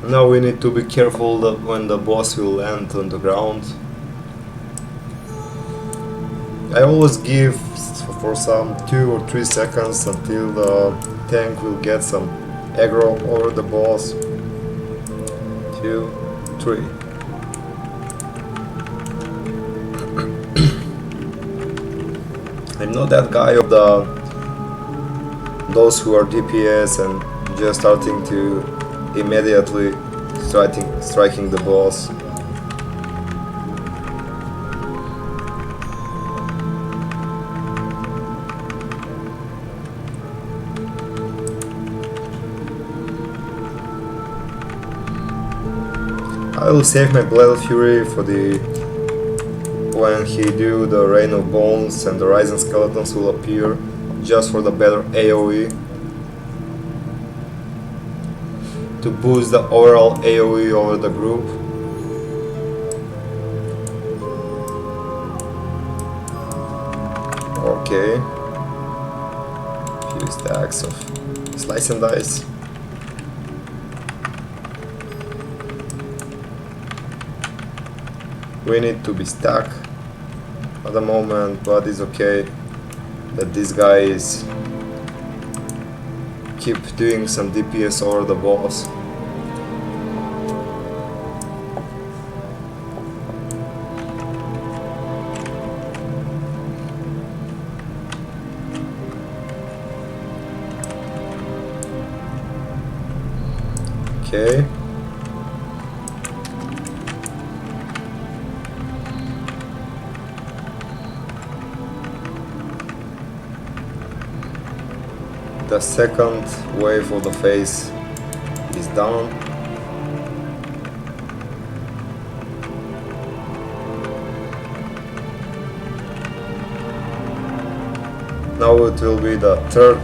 Now we need to be careful that when the boss will land on the ground. I always give for some 2 or 3 seconds until the tank will get some aggro over the boss. 2, 3. I'm not that guy of those who are DPS and just starting to immediately striking the boss. I will save my Blade of Fury for when he do the Rain of Bones and the Rising Skeletons will appear, just for the better AoE. To boost the overall AoE over the group. Okay. Few stacks of slice and dice. We need to be stuck at the moment, but it's okay that this guy is keep doing some DPS over the boss. Okay. The second wave of the phase is done. Now it will be the third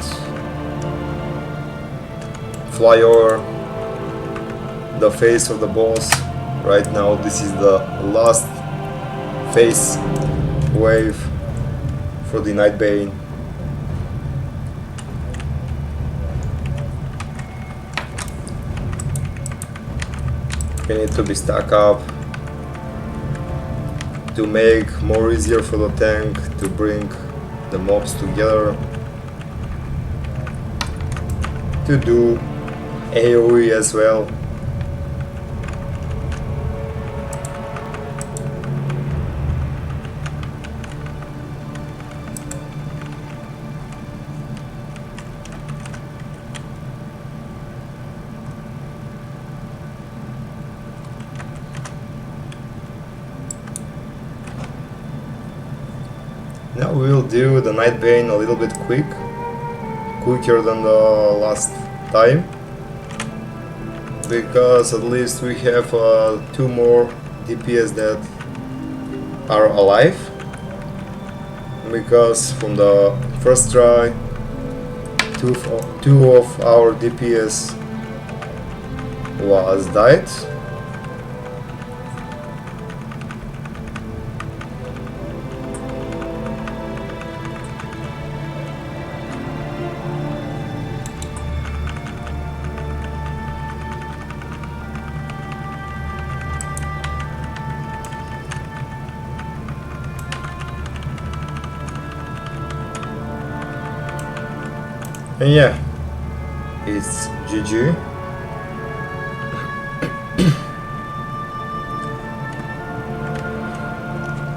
flyover the face of the boss. Right now this is the last phase wave for the Nightbane. We need to be stacked up to make more easier for the tank to bring the mobs together, to do AoE as well. Now we'll do the Night Bane a little bit quicker than the last time, because at least we have 2 more DPS that are alive, because from the first try two of our DPS was died. And yeah, it's GG.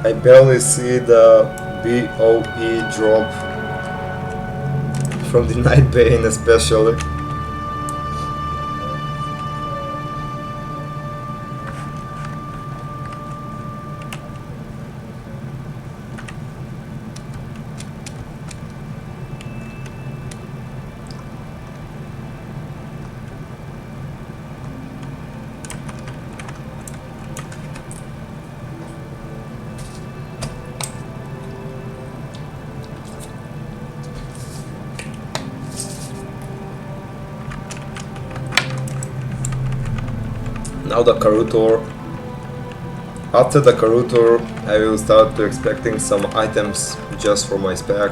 I barely see the BOE drop from the Night Bane especially. Now the Karutor. After the Karutor, I will start to expecting some items just for my spec.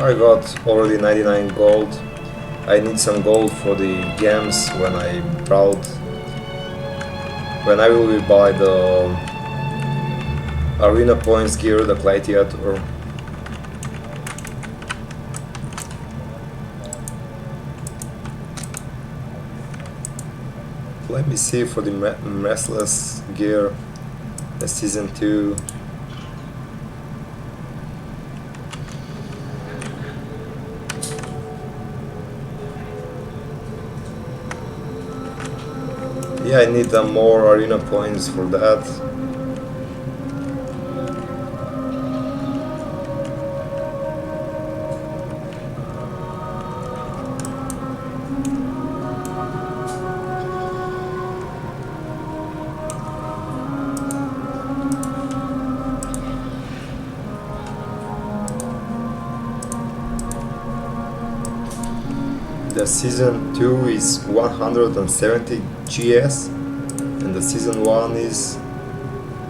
I got already 99 gold. I need some gold for the gems when I will be buy the arena points gear, the gladiator. Let me see for the restless gear, the season 2. Yeah, I need more arena points for that. The season 2 is 170 GS and the season 1 is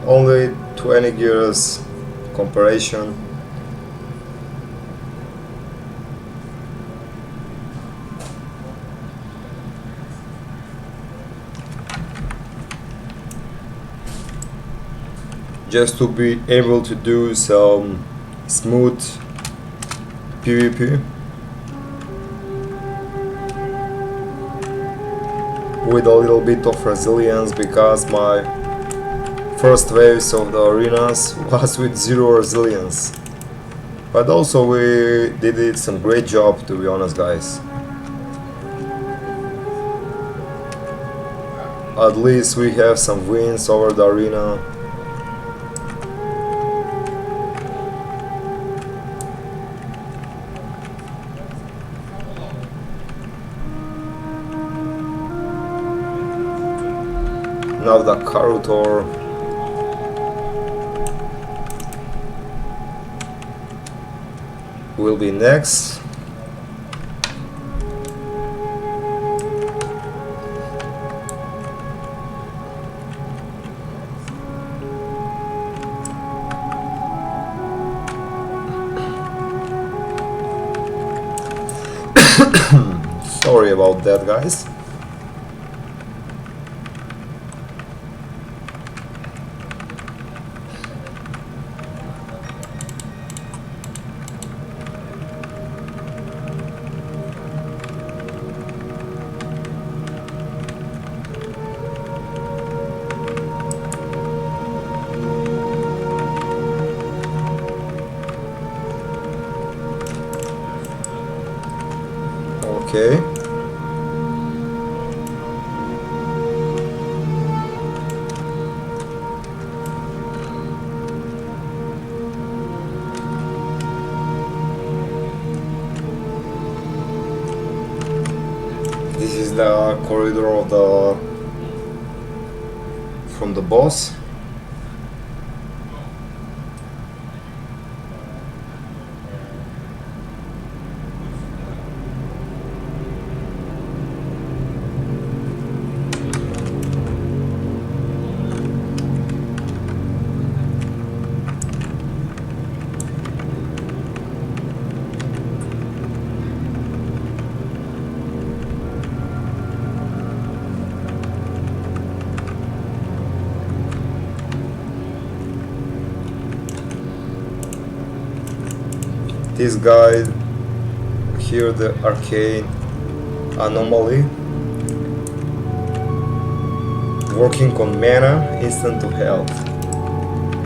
only 20 gears comparison. Just to be able to do some smooth PvP with a little bit of resilience, because my first waves of the arenas was with 0 resilience. But also we did it some great job, to be honest, guys. At least we have some wins over the arena. Now the Karutor. will be next? Sorry about that, guys. Okay. This is the corridor of the from the boss. This guy here, the arcane anomaly, working on mana, instant to health.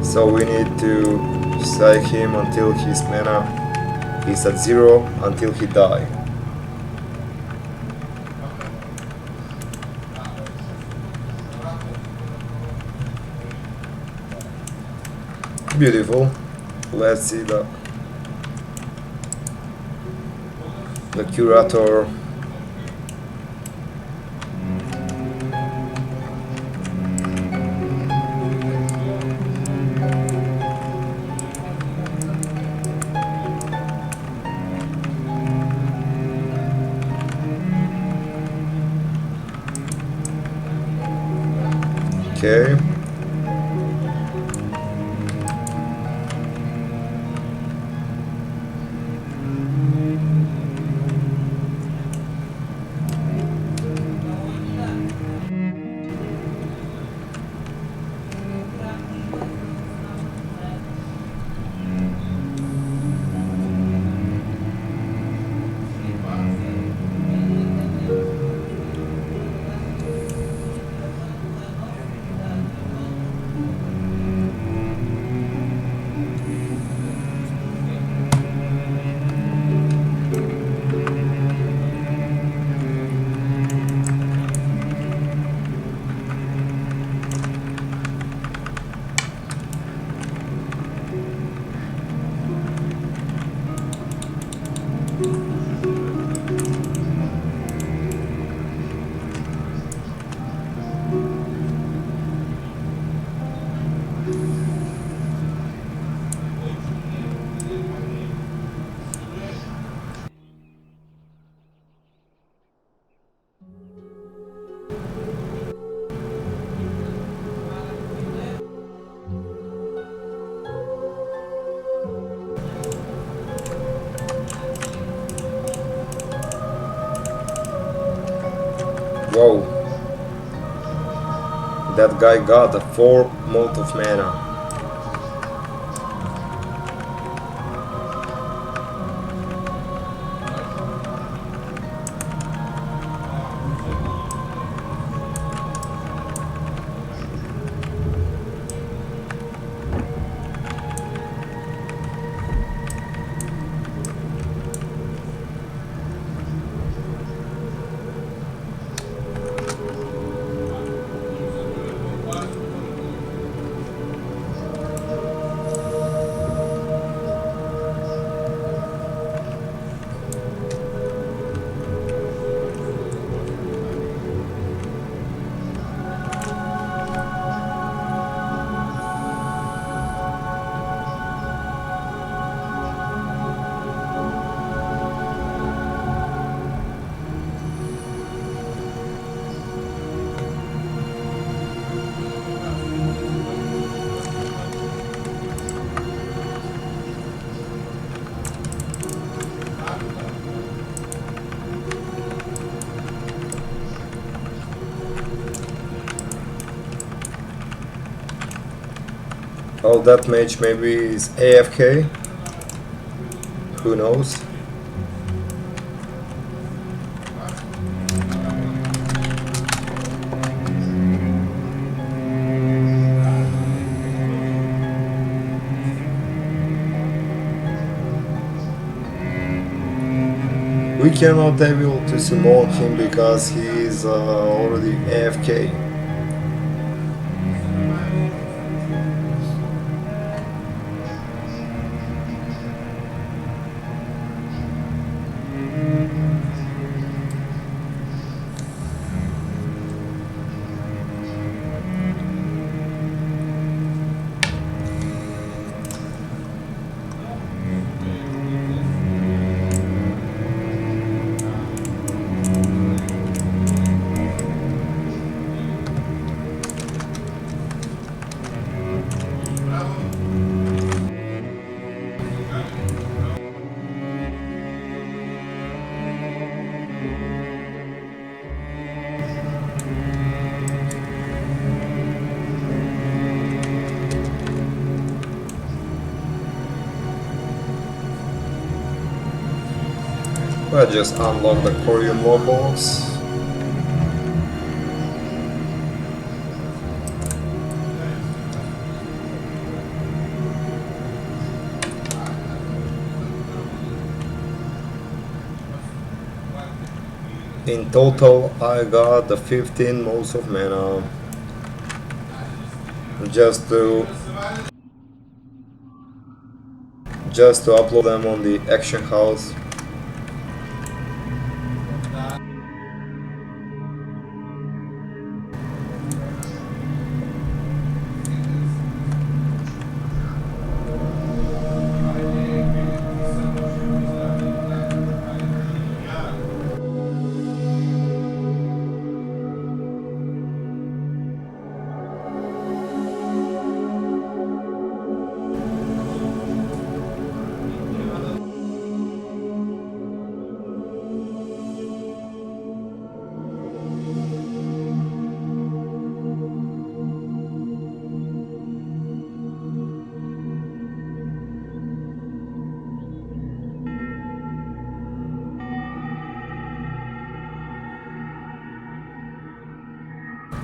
So we need to psych him until his mana is at 0 until he die. Beautiful. Let's see the curator. Okay. Whoa. That guy got a 4 month of mana. Well, that mage maybe is AFK. Who knows? We cannot able to summon him because he is already AFK. I just unlock the Korean law box. In total, I got the 15 modes of mana just to upload them on the action house.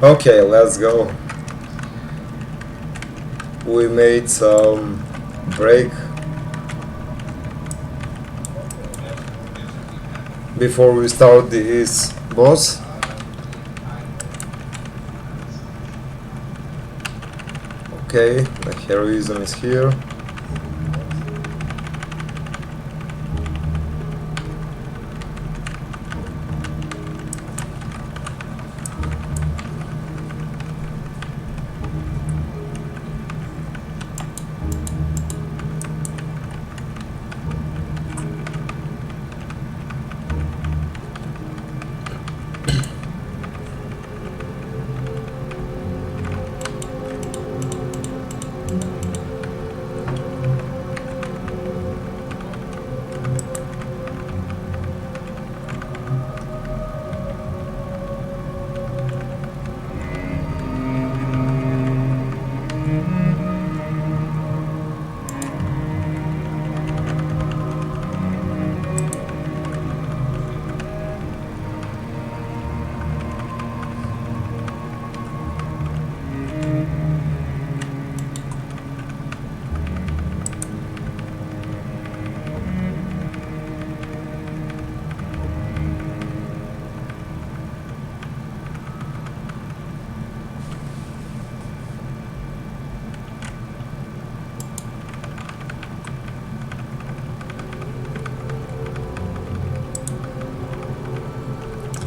Okay, let's go. We made some break before we start this boss. Okay, the heroism is here.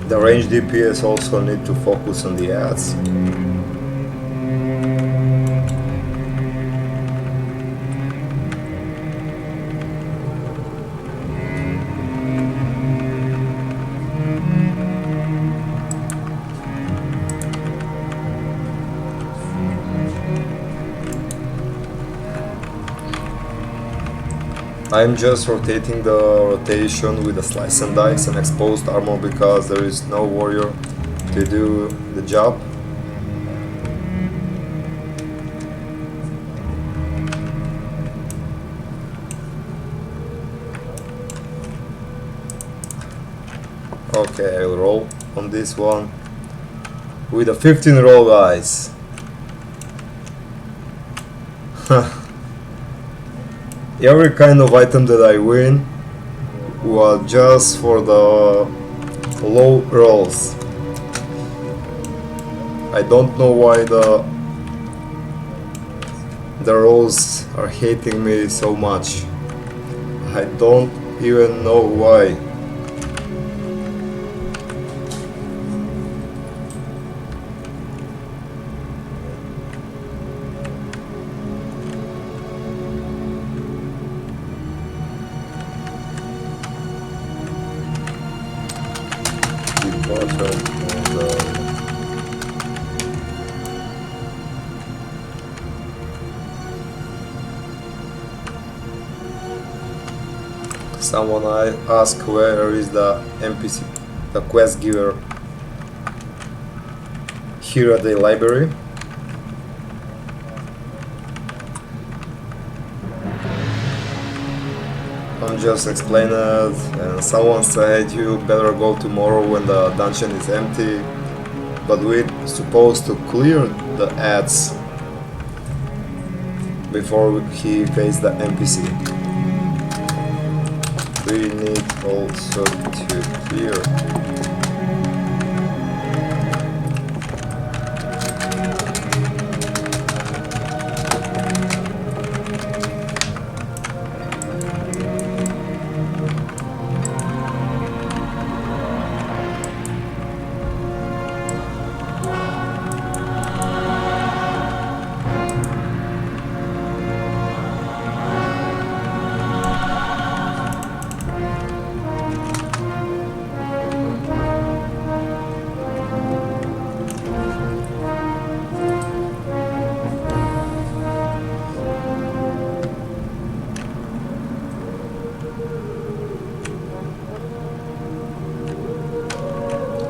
The range DPS also need to focus on the ads. I'm just rotating the rotation with a slice and dice and exposed armor because there is no warrior to do the job. Okay, I'll roll on this one with a 15 roll, guys. Every kind of item that I win was just for the low rolls. I don't know why the rolls are hating me so much. I don't even know why. Someone I asked where is the NPC, the quest giver, here at the library. I'm just explaining it, and someone said you better go tomorrow when the dungeon is empty, but we're supposed to clear the ads before he faces the NPC. We need also to clear.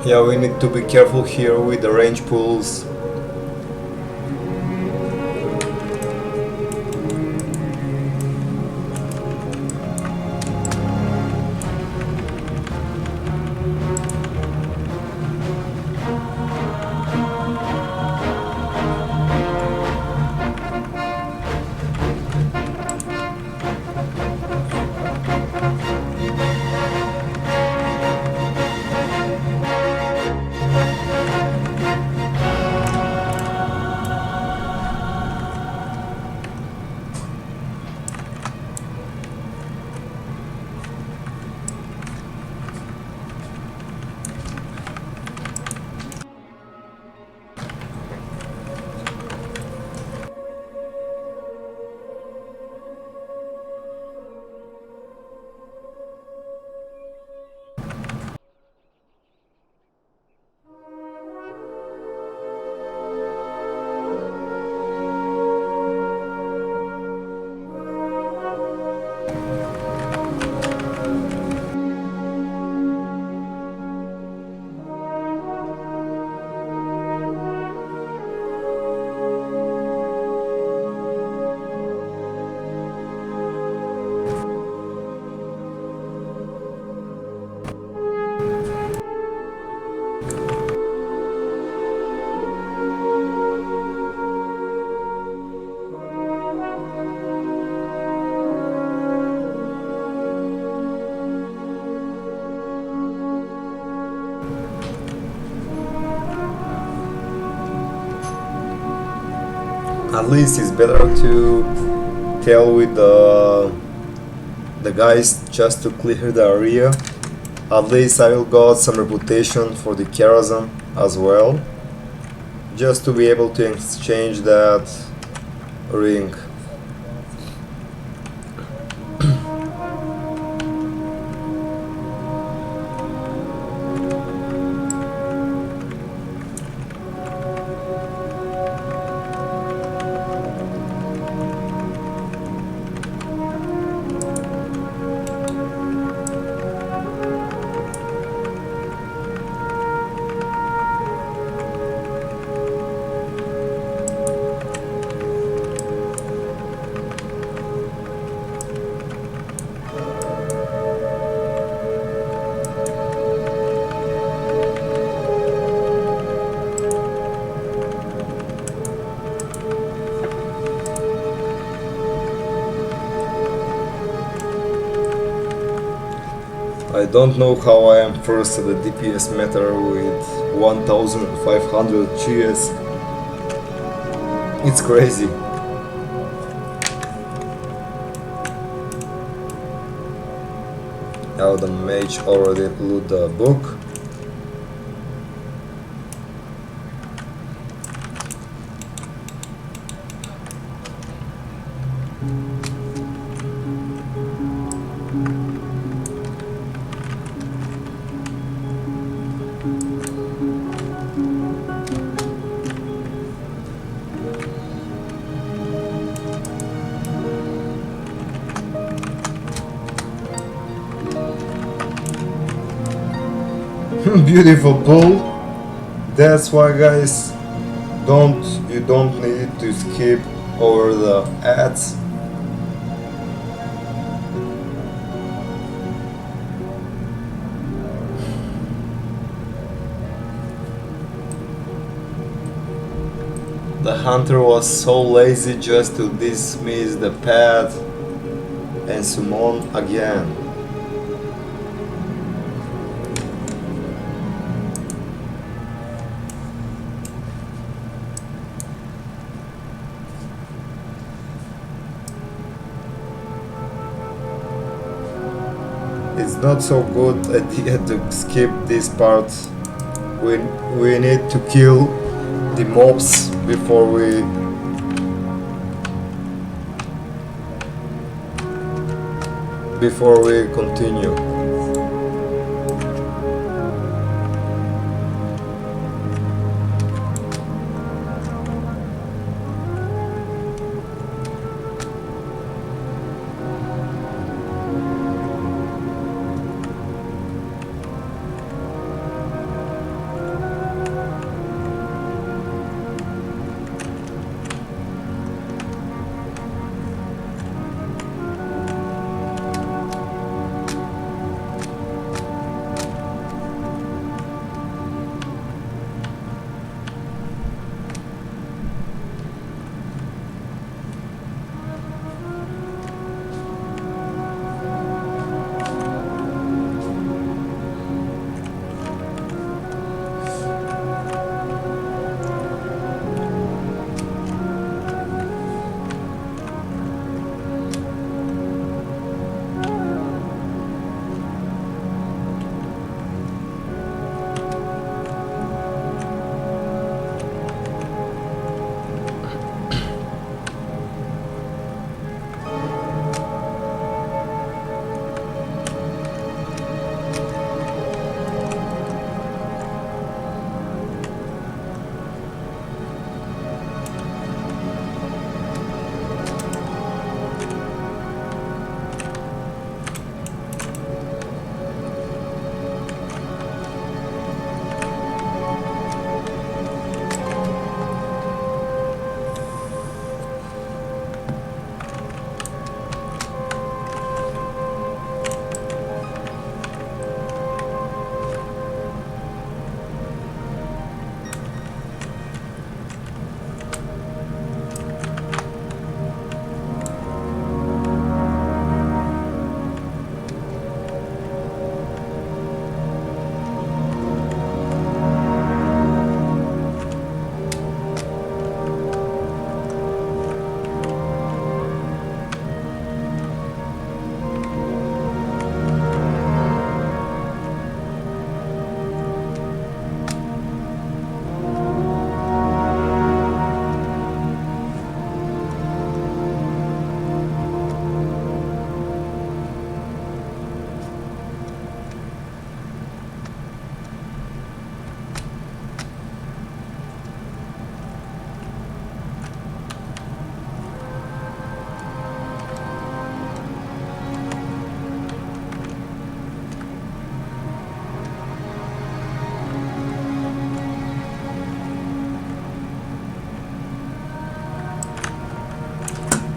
Yeah, we need to be careful here with the range pools. At least it's better to tell with the guys just to clear the area. At least I will got some reputation for the Karazhan as well, just to be able to exchange that ring. I don't know how I am first at the DPS meter with 1500 GS. It's crazy. Now the mage already loot the book. Beautiful pool. That's why, guys, you don't need to skip over the ads. The hunter was so lazy just to dismiss the path and summon again. It's not so good idea to skip this part. We need to kill the mobs before we continue.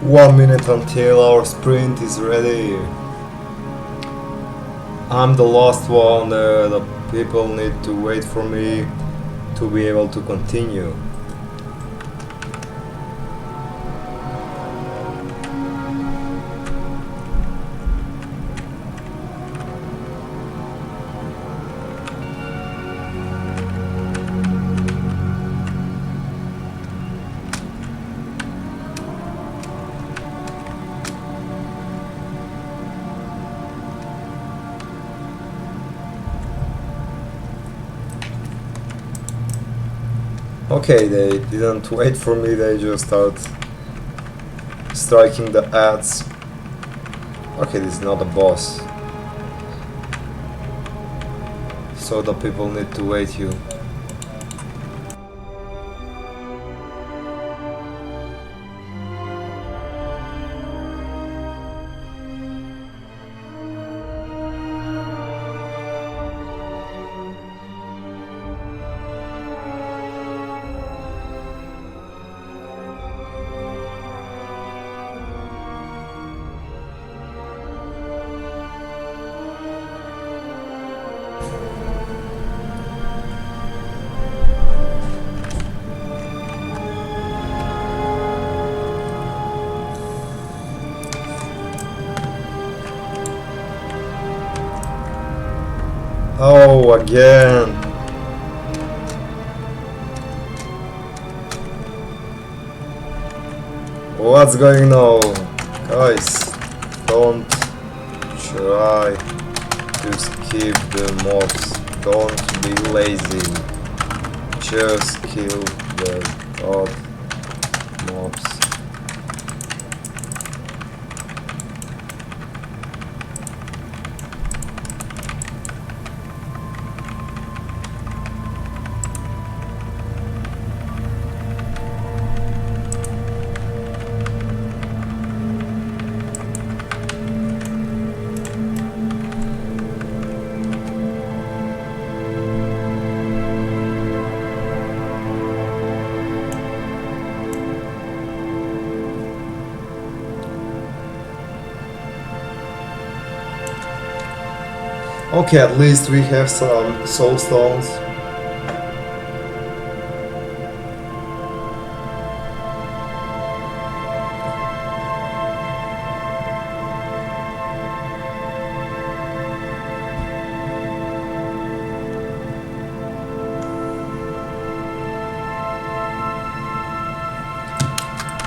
One minute until our sprint is ready. I'm the last one, the people need to wait for me to be able to continue. Okay, they didn't wait for me, they just start striking the ads. Okay, this is not a boss. So the people need to wait you. Oh, again! What's going on? Guys, don't try to skip the mobs. Don't be lazy. Just kill the odd mobs. Okay, at least we have some soul stones.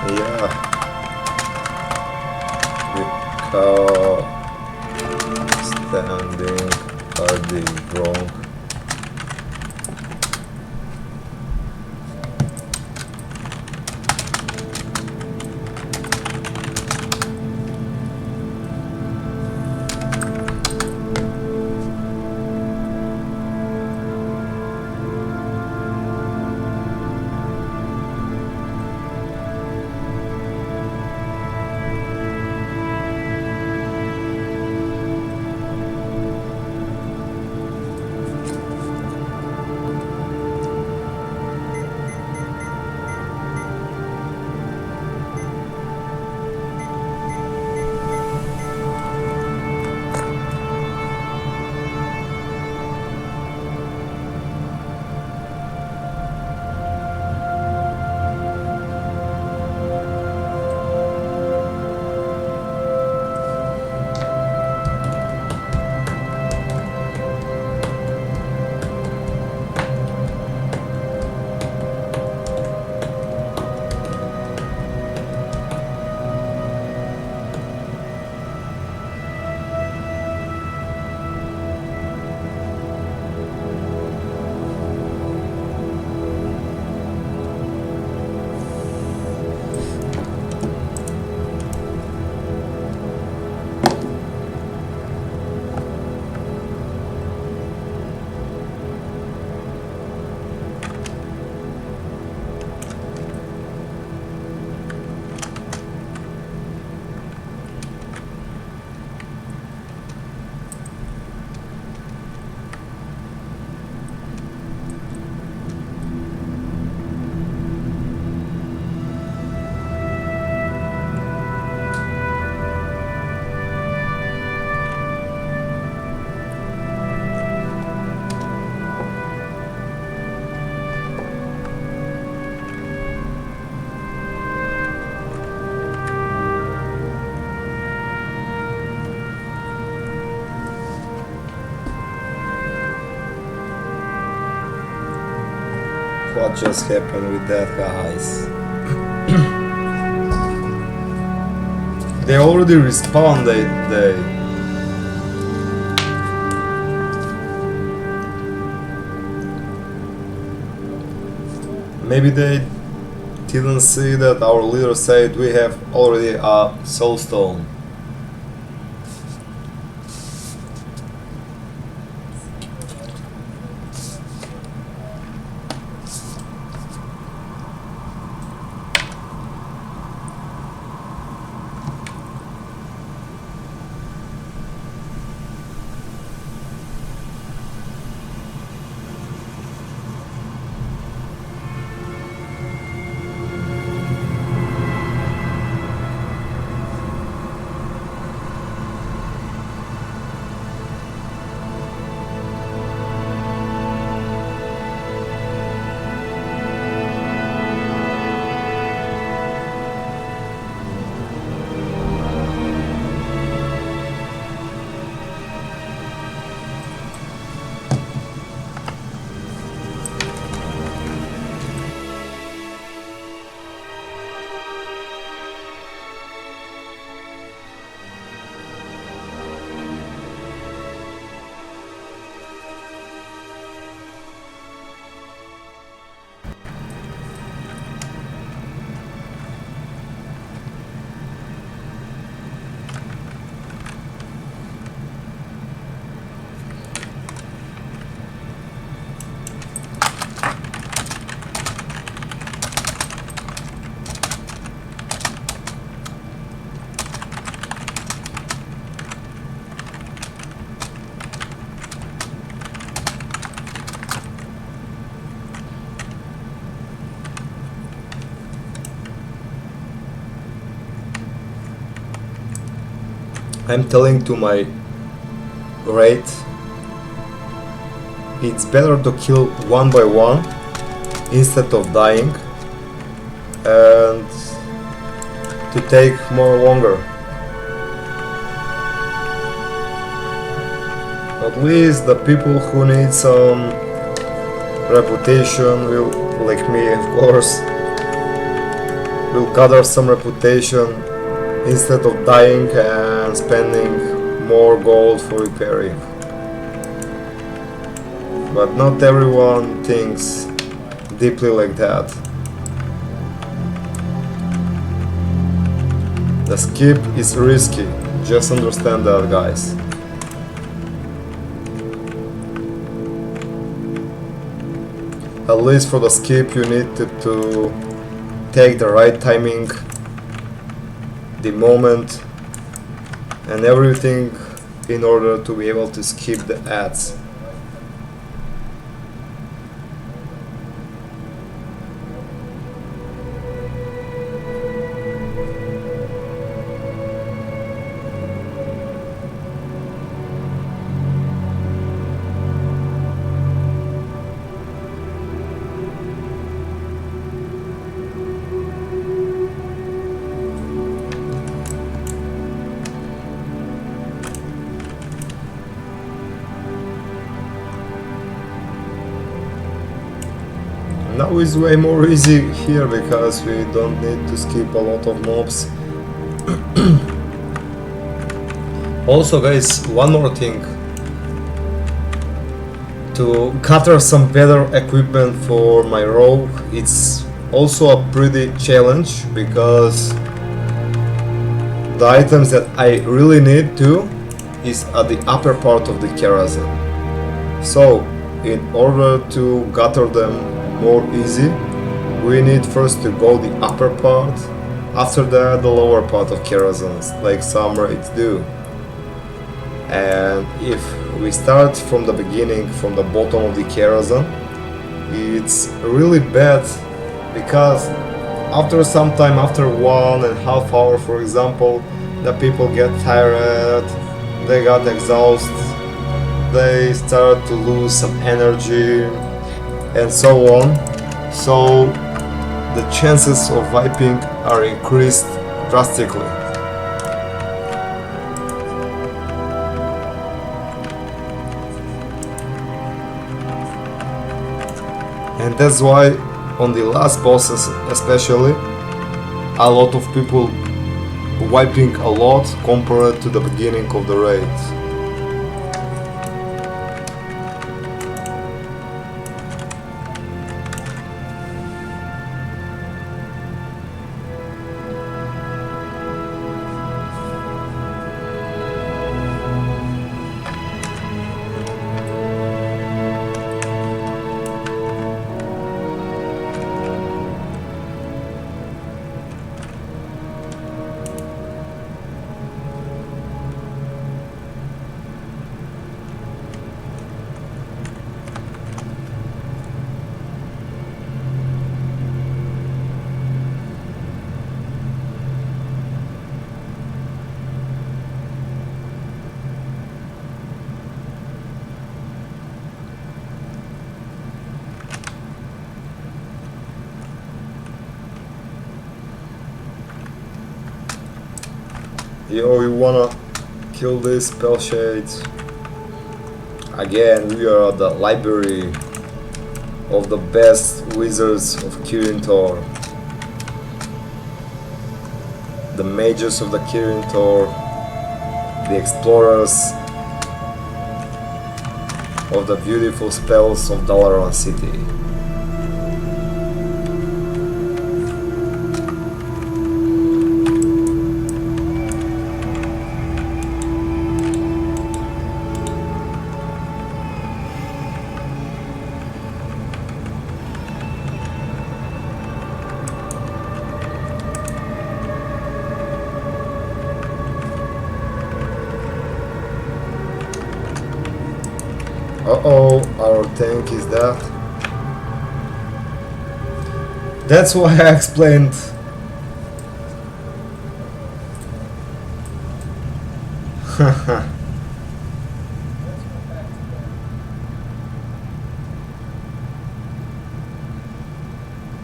Yeah. Standing are they wrong? What just happened with that, guys? They already respawned, they Maybe they didn't see that our leader said we have already a soulstone. I'm telling to my raid, it's better to kill one by one instead of dying and to take more longer. At least the people who need some reputation will, like me of course, will gather some reputation instead of dying and spending more gold for repairing. But not everyone thinks deeply like that. The skip is risky, just understand that, guys. At least for the skip you need to take the right timing, the moment and everything in order to be able to skip the ads. Now is way more easy here because we don't need to skip a lot of mobs. Also guys, one more thing. To gather some better equipment for my rogue, it's also a pretty challenge because the items that I really need to is at the upper part of the Karazhan. So in order to gather them more easy, we need first to go the upper part, after that the lower part of Karazhan, like some raids do. And if we start from the beginning, from the bottom of the Karazhan, it's really bad because after some time, after 1.5 hours for example, the people get tired, they got exhausted, they start to lose some energy and so on. So the chances of wiping are increased drastically. And that's why on the last bosses especially, a lot of people wiping a lot compared to the beginning of the raid. Yo, you wanna kill this spell shade? Again, we are at the library of the best wizards of Kirin Tor. The mages of the Kirin Tor, the explorers of the beautiful spells of Dalaran City. Uh-oh, our tank is dead. That's why I explained.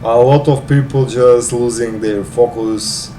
A lot of people just losing their focus.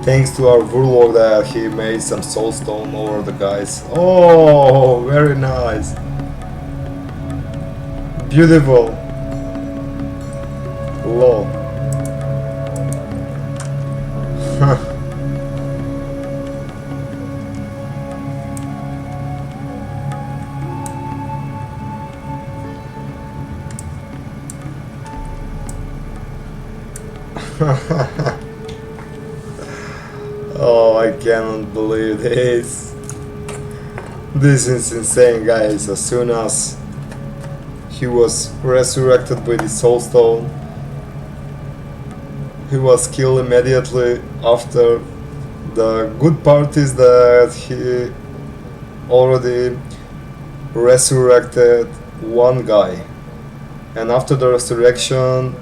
Thanks to our Vurlog that he made some soulstone over the guys. Oh, very nice. Beautiful. Lol. Oh, I cannot believe this. This is insane, guys. As soon as he was resurrected with his soulstone, he was killed immediately after. The good part is that he already resurrected one guy, and after the resurrection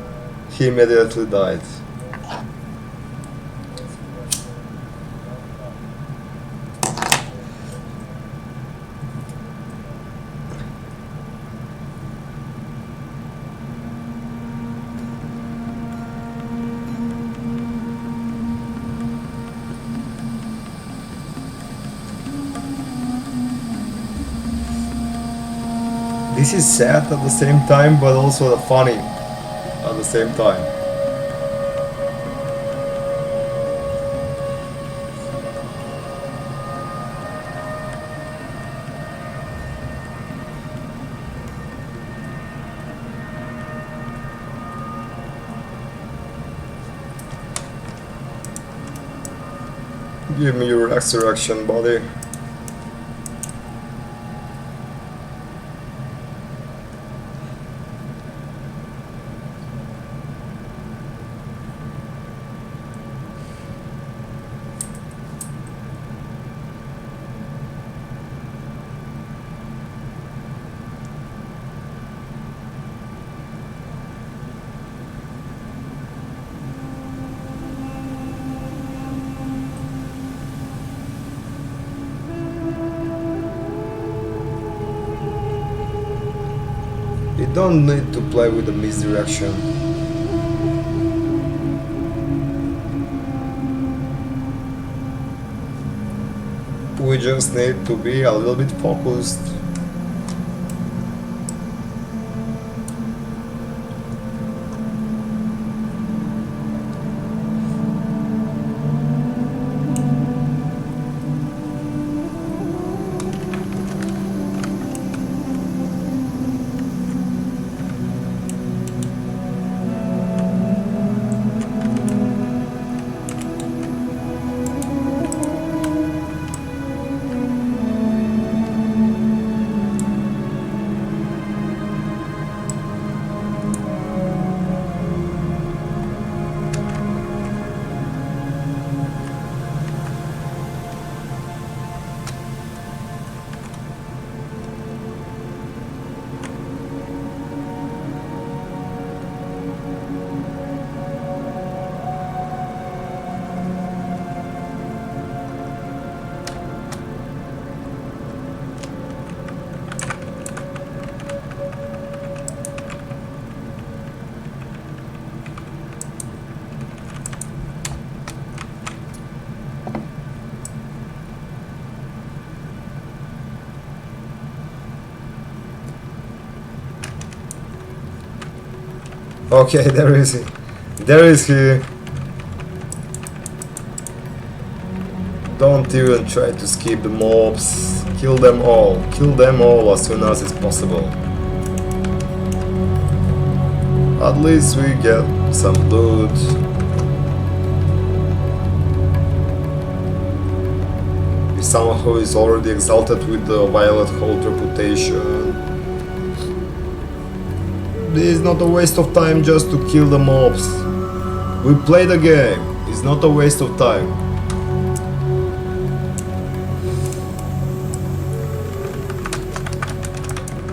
he immediately died. This is sad at the same time, but also funny at the same time. Give me your resurrection, buddy. You don't need to play with the misdirection. We just need to be a little bit focused. Okay, there is he. There is he. Don't even try to skip the mobs. Kill them all. Kill them all as soon as it's possible. At least we get some loot. If someone who is already exalted with the Violet Hold reputation. This is not a waste of time just to kill the mobs. We play the game. It's not a waste of time.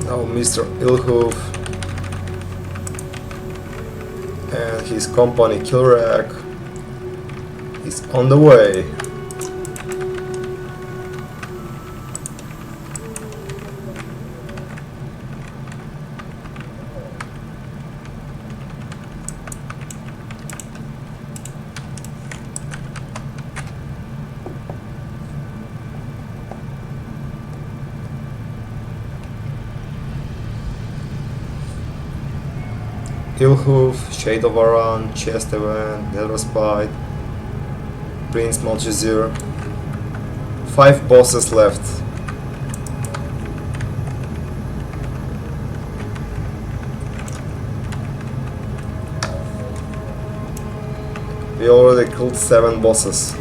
Now Mr. Ilhoof and his company Kilrak is on the way. Ilhoof, Shade of Aran, Chest Event, Netherspite, Prince Malchazir. 5 bosses left. We already killed 7 bosses.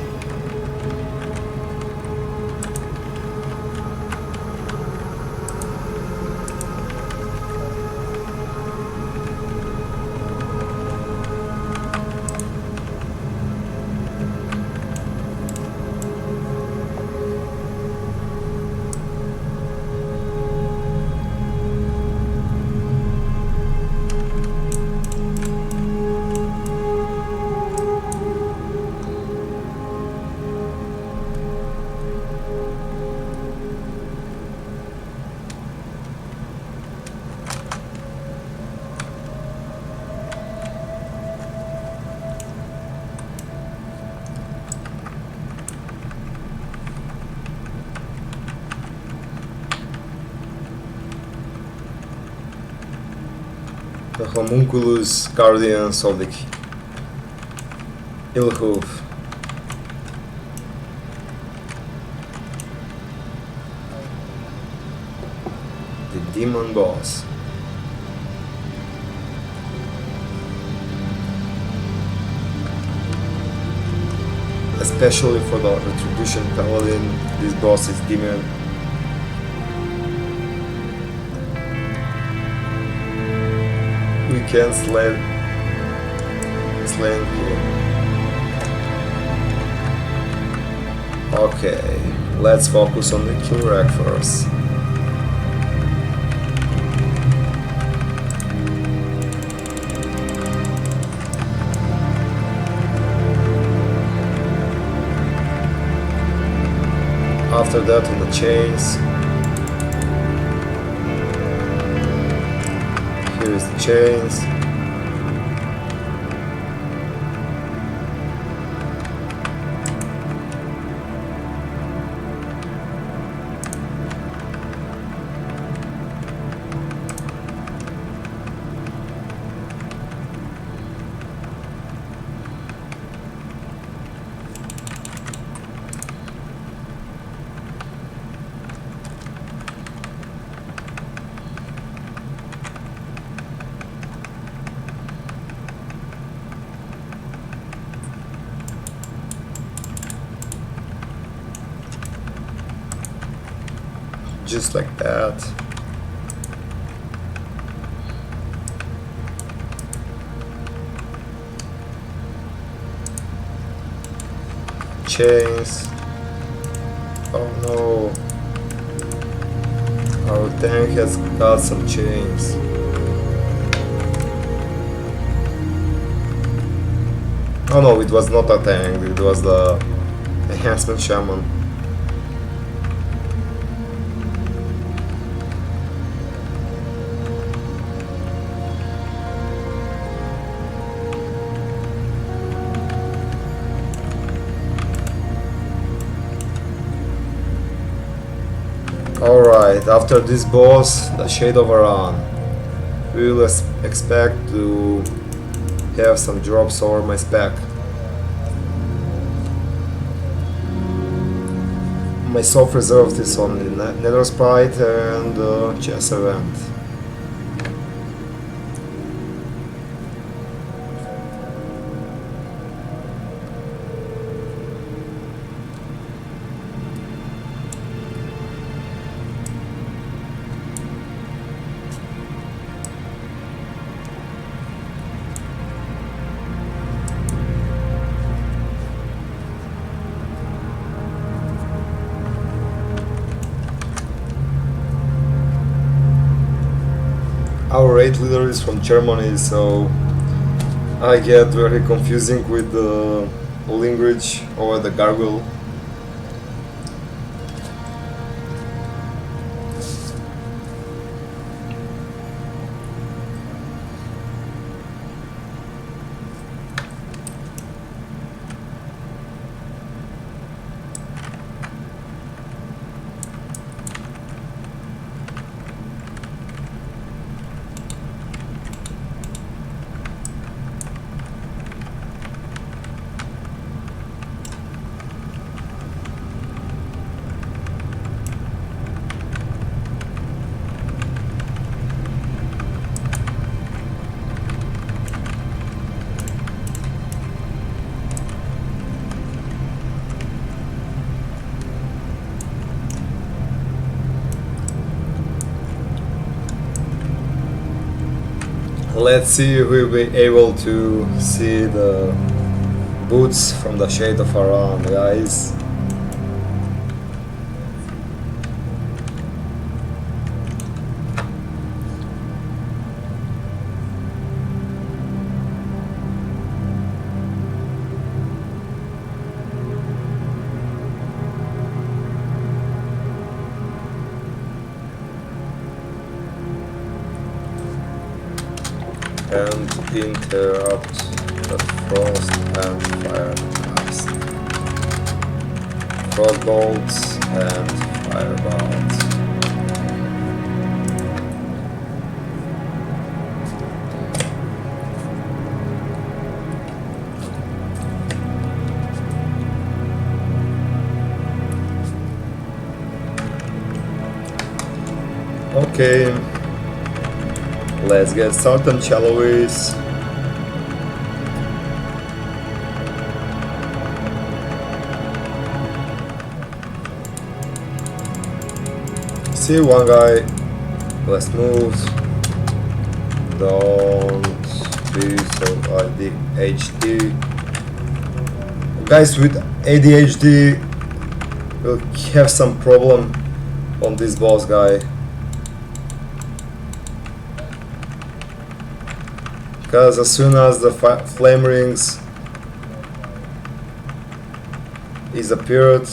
The homunculus guardians of the Ilhoof. The demon boss. Especially for the Retribution Paladin, this boss is demon. We can slay him. Okay, let's focus on the Kilrak first. After that on the chains. Here is the chains. Just like that. Chains. Oh no. Our tank has got some chains. Oh no, it was not a tank, it was the enhancement shaman. Alright, after this boss, the Shade of Aran, we will expect to have some drops over my spec. My soft reserve is on the Nether Sprite and chess event. Our raid leader is from Germany, so I get very confusing with the language or the gargle. Let's see if we'll be able to see the boots from the shade of Haran, guys. And interrupt the frost and fire blast. Frost bolts and fire bolts. Okay. Let's get started, shall we? See one guy. Let's move. Don't be so ADHD. Guys with ADHD will have some problem on this boss guy. Because as soon as the flame rings is appeared,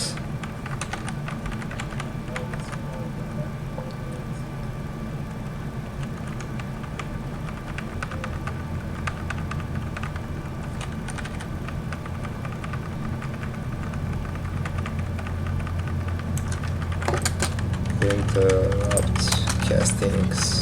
interrupt castings.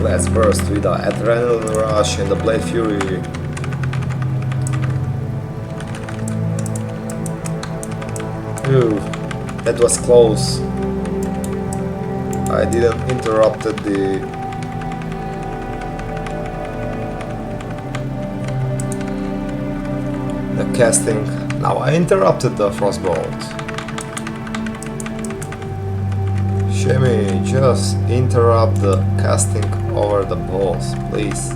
Let's burst with the adrenaline rush and the blade fury. Ooh, that was close. I didn't interrupted the casting. Now I interrupted the frostbolt. Shimmy, just interrupt the casting over the balls, please.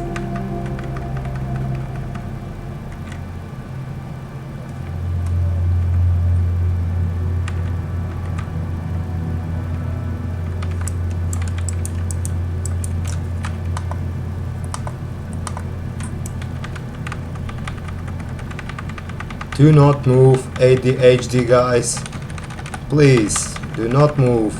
Do not move, ADHD guys. Please, do not move.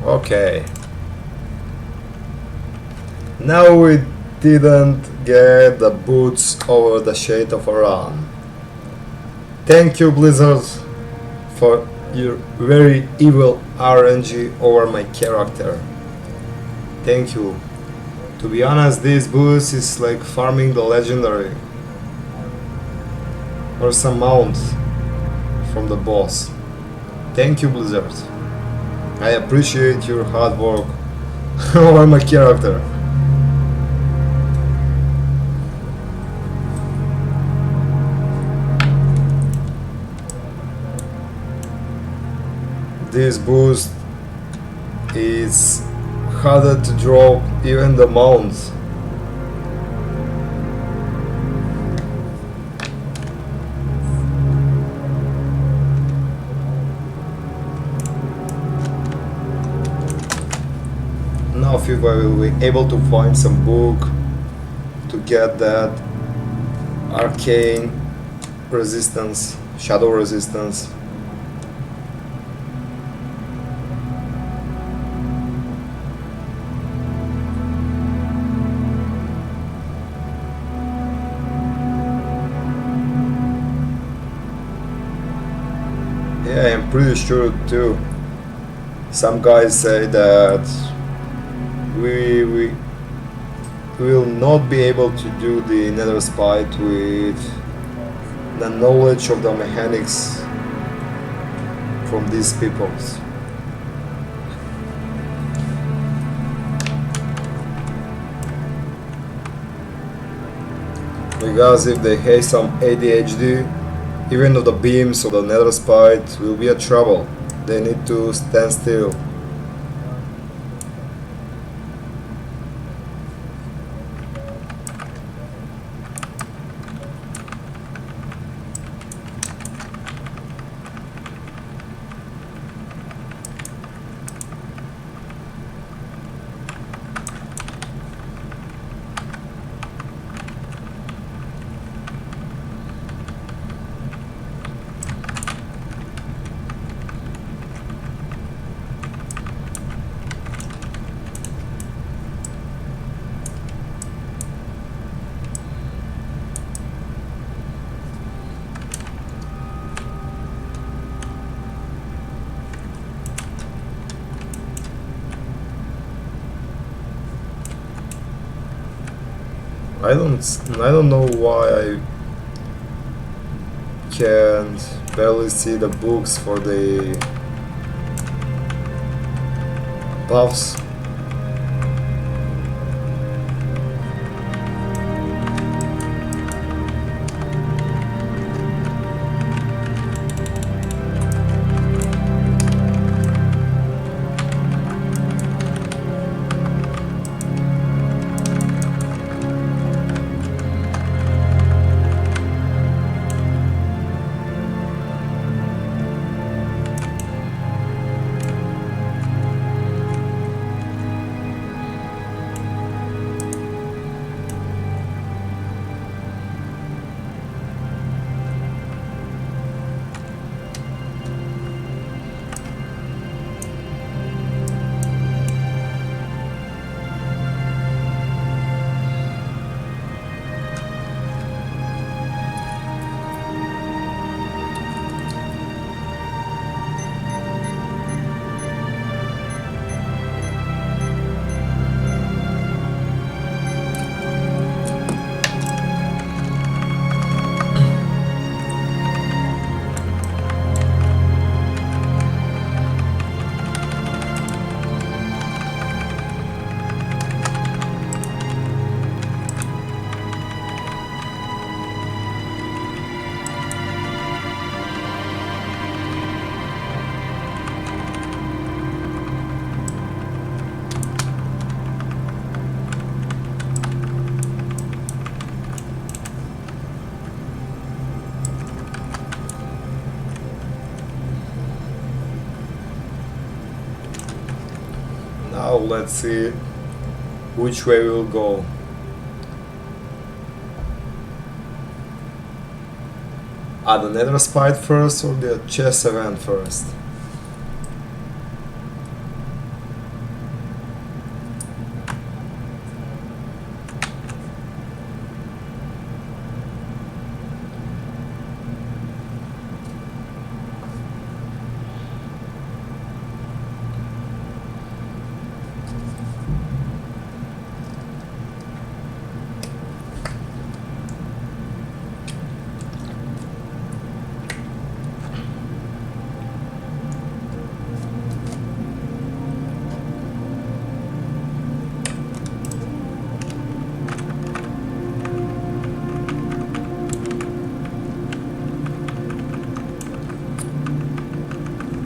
Okay. Now we didn't get the boots over the shade of a run. Thank you, Blizzard, for your very evil RNG over my character. Thank you. To be honest, this boost is like farming the legendary or some mount from the boss. Thank you, Blizzard. I appreciate your hard work over my character. This boost is harder to drop even the mounts. Now I feel I will be able to find some book to get that arcane resistance, shadow resistance. Yeah, I'm pretty sure too. Some guys say that we will not be able to do the nether spite with the knowledge of the mechanics from these peoples. Because if they have some ADHD, even though the beams of the nether spite will be a trouble, they need to stand still. I don't know why I can't barely see the books for the buffs. Now let's see which way we'll go. The Nether Spite first or the chess event first?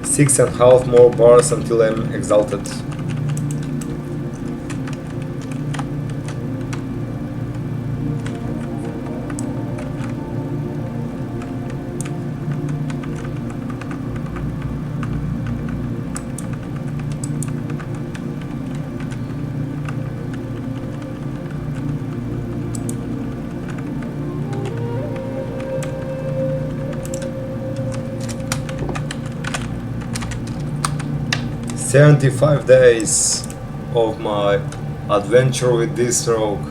Six and a half more bars until I'm exalted. "75 days of my adventure with this rogue."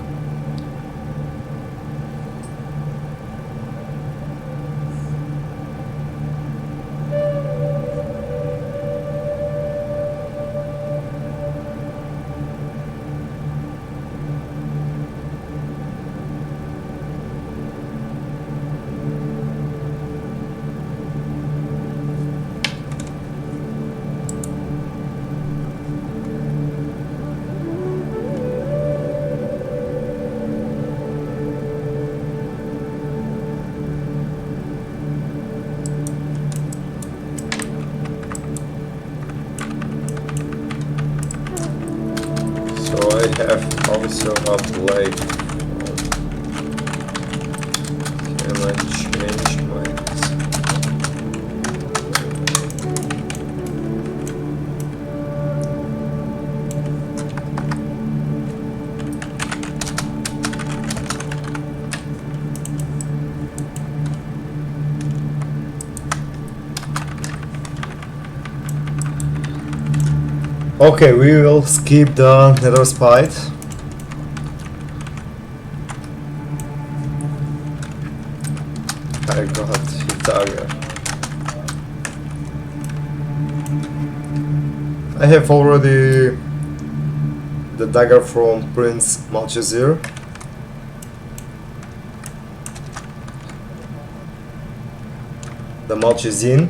I have also a blade. Can I change my... Okay, we will skip the Nether Spite. I got hit dagger. I have already the dagger from Prince Malchazir. The Malchazine.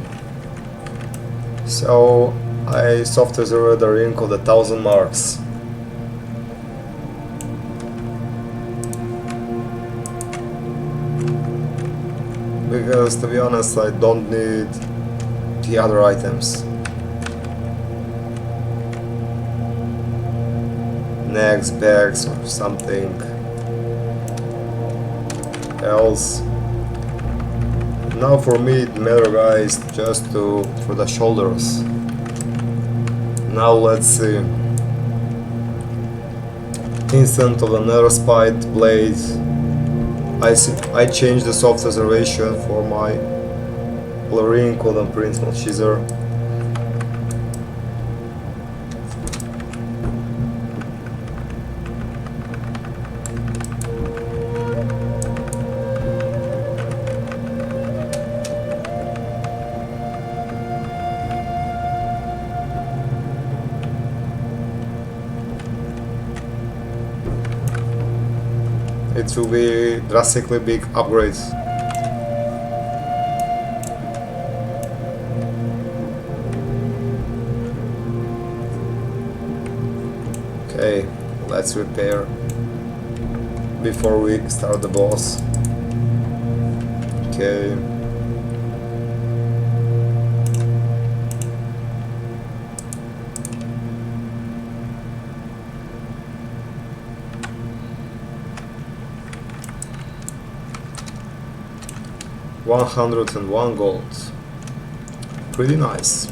So I soft zero the ring of the 1,000 marks. Because to be honest, I don't need the other items. Next bags or something else. Now for me it matters, guys, just for the shoulders. Now let's see. Instant of the Nether Spite blade. I changed the soft reservation for my ring called on Prince Malchazir. It will be drastically big upgrades. Okay, let's repair before we start the boss. Okay. $101 gold. Pretty nice.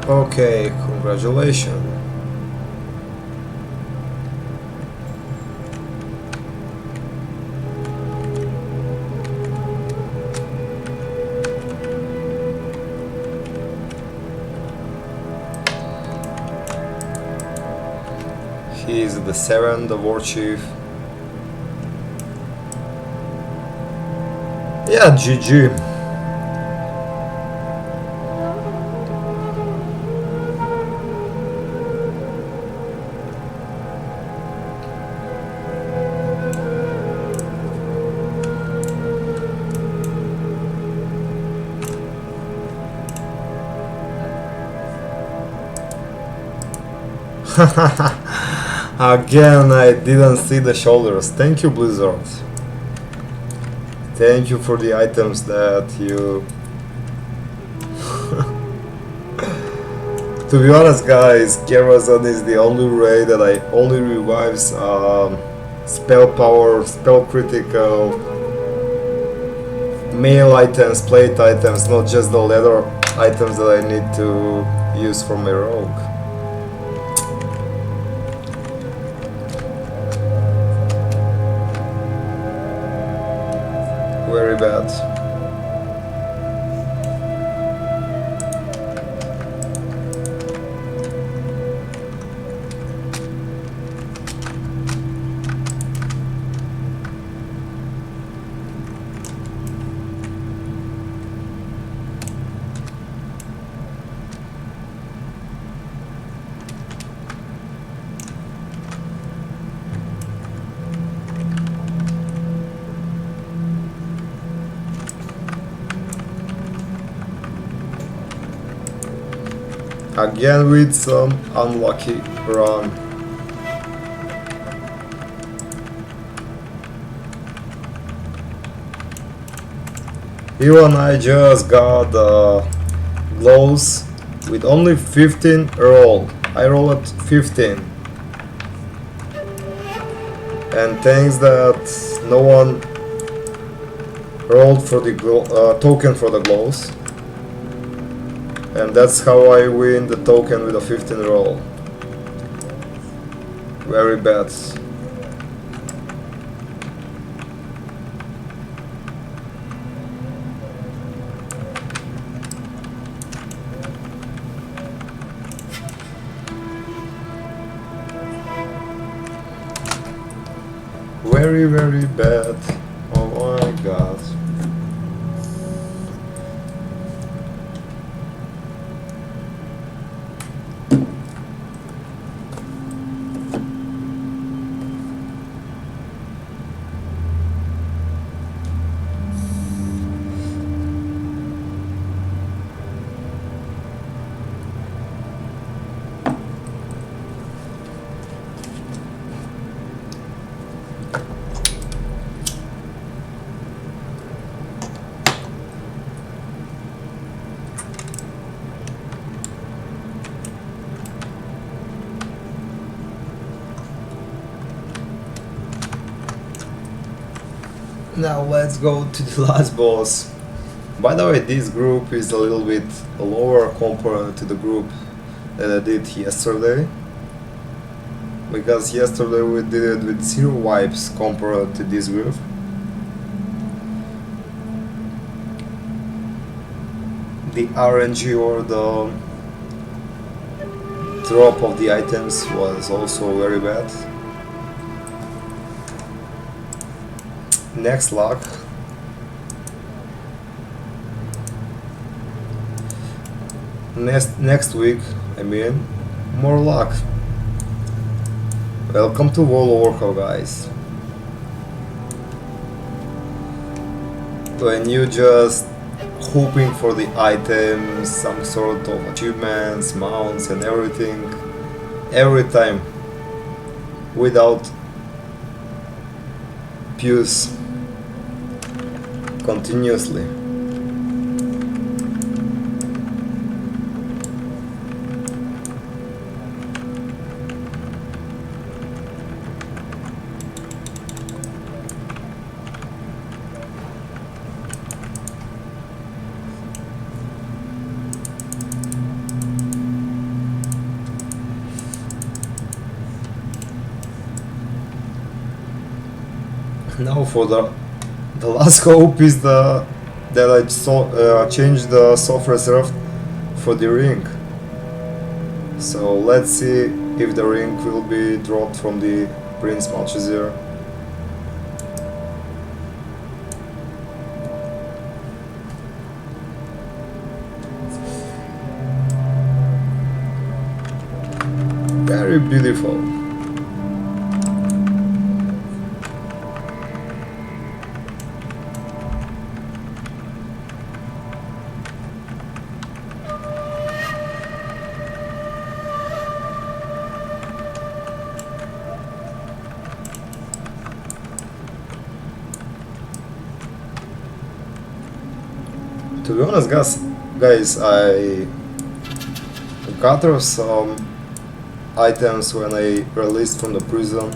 Okay, congratulations. He is the 7th, the war chief. Yeah, GG. Again, I didn't see the shoulders. Thank you, Blizzard. Thank you for the items that you... To be honest, guys, Karazhan is the only raid that I only revives spell power, spell critical, mail items, plate items, not just the leather items that I need to use for my rogue. Very bad. Again with some unlucky run. Even I just got gloves with only 15 roll. I rolled 15. And thanks that no one rolled for the token for the gloves. And that's how I win the token with a 15 roll. Very bad. Very, very bad. Oh my god. Now let's go to the last boss. By the way, this group is a little bit lower compared to the group that I did yesterday. Because yesterday we did it with 0 wipes compared to this group. The RNG or the drop of the items was also very bad. Next luck. Next week, I mean, more luck. Welcome to World of Warcraft, guys. When you just hoping for the items, some sort of achievements, mounts and everything, every time, without Pugs, continuously. Now for the last hope is that I changed the soft reserve for the ring. So let's see if the ring will be dropped from the Prince Malchazir. Very beautiful. To be honest, guys, I gathered some items when I released from the prison,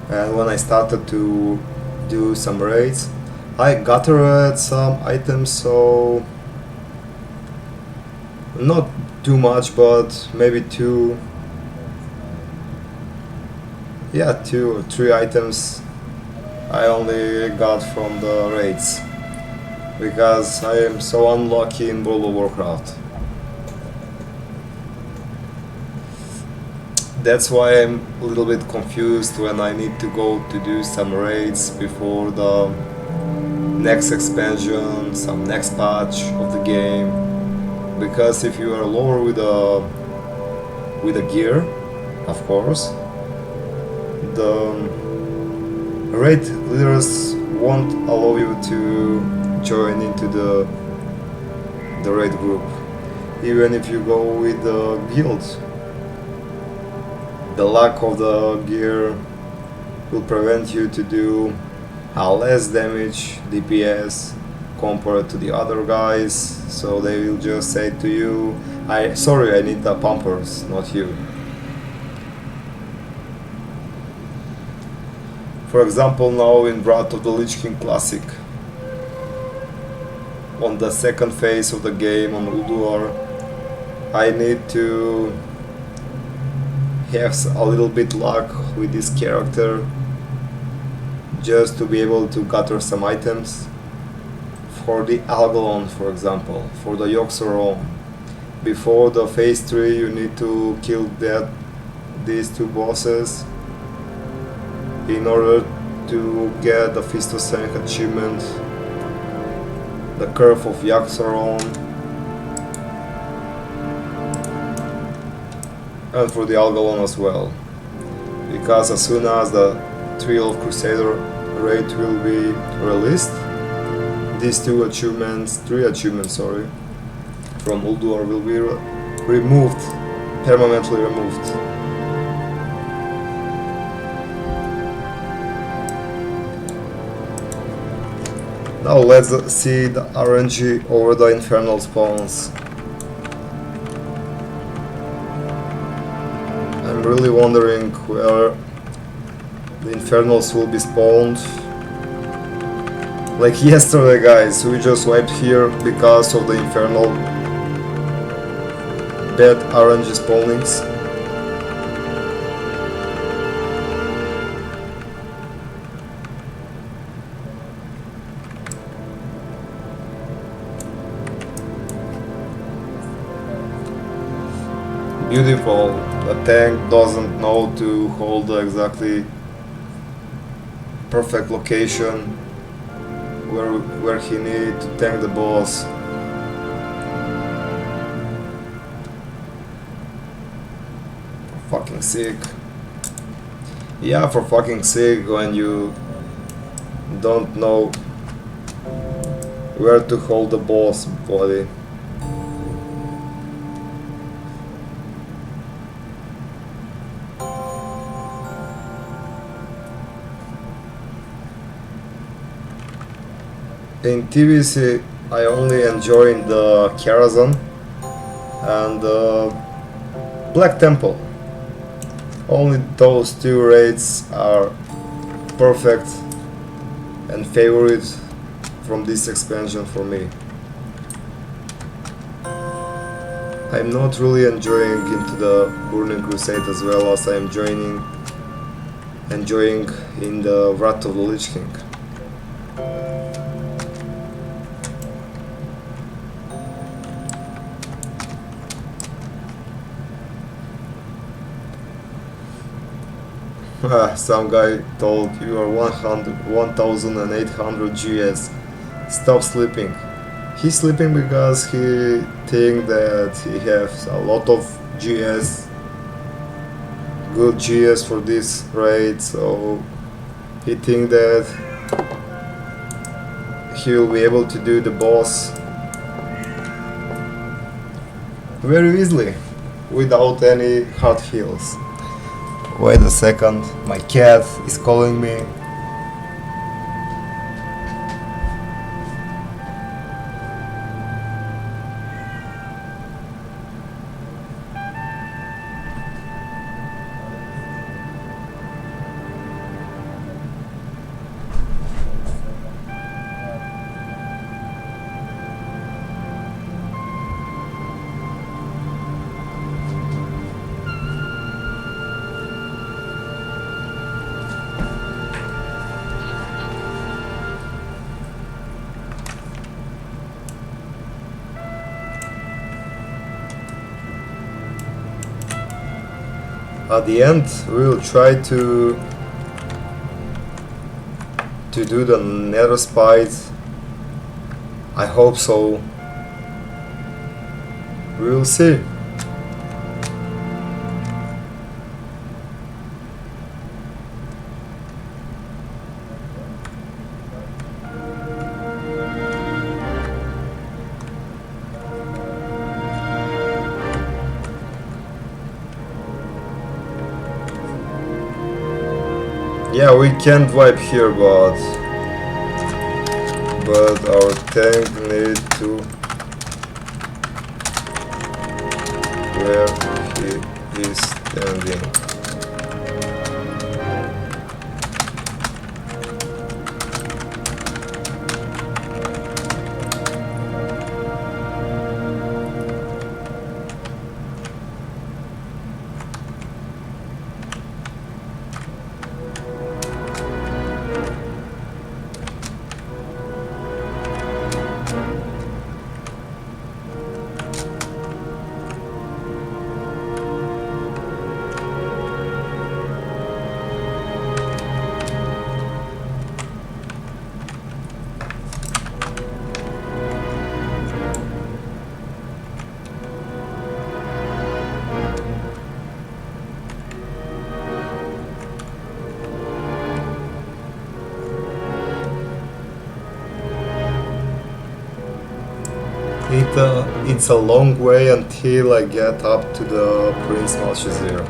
and when I started to do some raids, I gathered some items, so not too much, but maybe two or three items I only got from the raids, because I am so unlucky in World of Warcraft. That's why I'm a little bit confused when I need to go to do some raids before the next expansion, some next patch of the game. Because if you are lower with the gear, of course, the raid leaders won't allow you to join into the raid group, even if you go with the guild. The lack of the gear will prevent you to do less damage DPS compared to the other guys, so they will just say to you, sorry, I need the pumpers, not you. For example, now in Wrath of the Lich King Classic, on the second phase of the game on Ulduar, I need to have a little bit luck with this character just to be able to gather some items. For the Algalon, for example, for the Yogg-Saron, before the phase 3 you need to kill these two bosses in order to get the Fist of Senk achievement, the Curve of Yogg-Saron, and for the Algalon as well, because as soon as the Trial of Crusader raid will be released, these three achievements, from Ulduar will be removed, permanently removed. Now let's see the RNG over the Infernal spawns. I'm really wondering where the Infernals will be spawned. Like yesterday, guys, we just wiped here because of the Infernal bad RNG spawnings. Beautiful. The tank doesn't know to hold the exactly perfect location where he need to tank the boss. Fucking sick. Yeah, for fucking sick when you don't know where to hold the boss body. In TBC, I only enjoy the Karazhan and the Black Temple. Only those two raids are perfect and favorite from this expansion for me. I'm not really enjoying into the Burning Crusade as well as I'm enjoying in the Wrath of the Lich King. Some guy told you are 1800 GS. Stop sleeping. He's sleeping because he think that he has a lot of GS, good GS for this raid, so he think that he will be able to do the boss very easily without any hard heals. Wait a second, my cat is calling me. At the end, we'll try to do the nether spite. I hope so. We'll see. Yeah, we can't wipe here, but our tank need to where he is standing. It's a long way until I get up to the Prince Malchazir.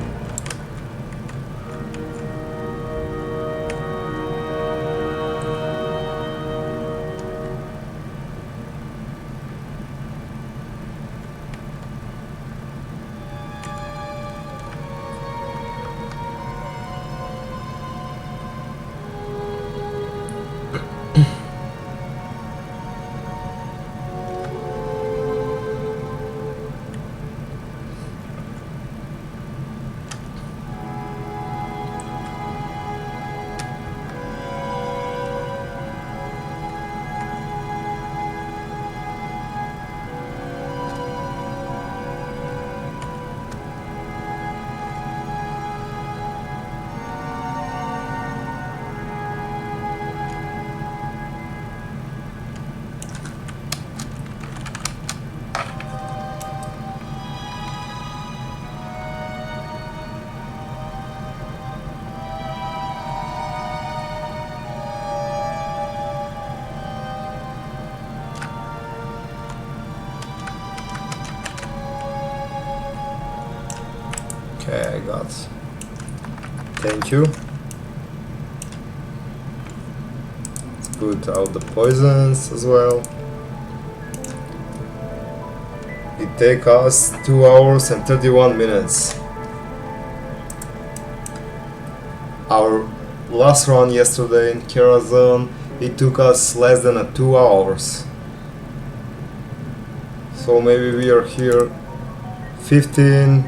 Okay, I got. Thank you. Let's put out the poisons as well. It takes us 2 hours and 31 minutes. Our last run yesterday in Karazhan, it took us less than 2 hours. So maybe we are here 15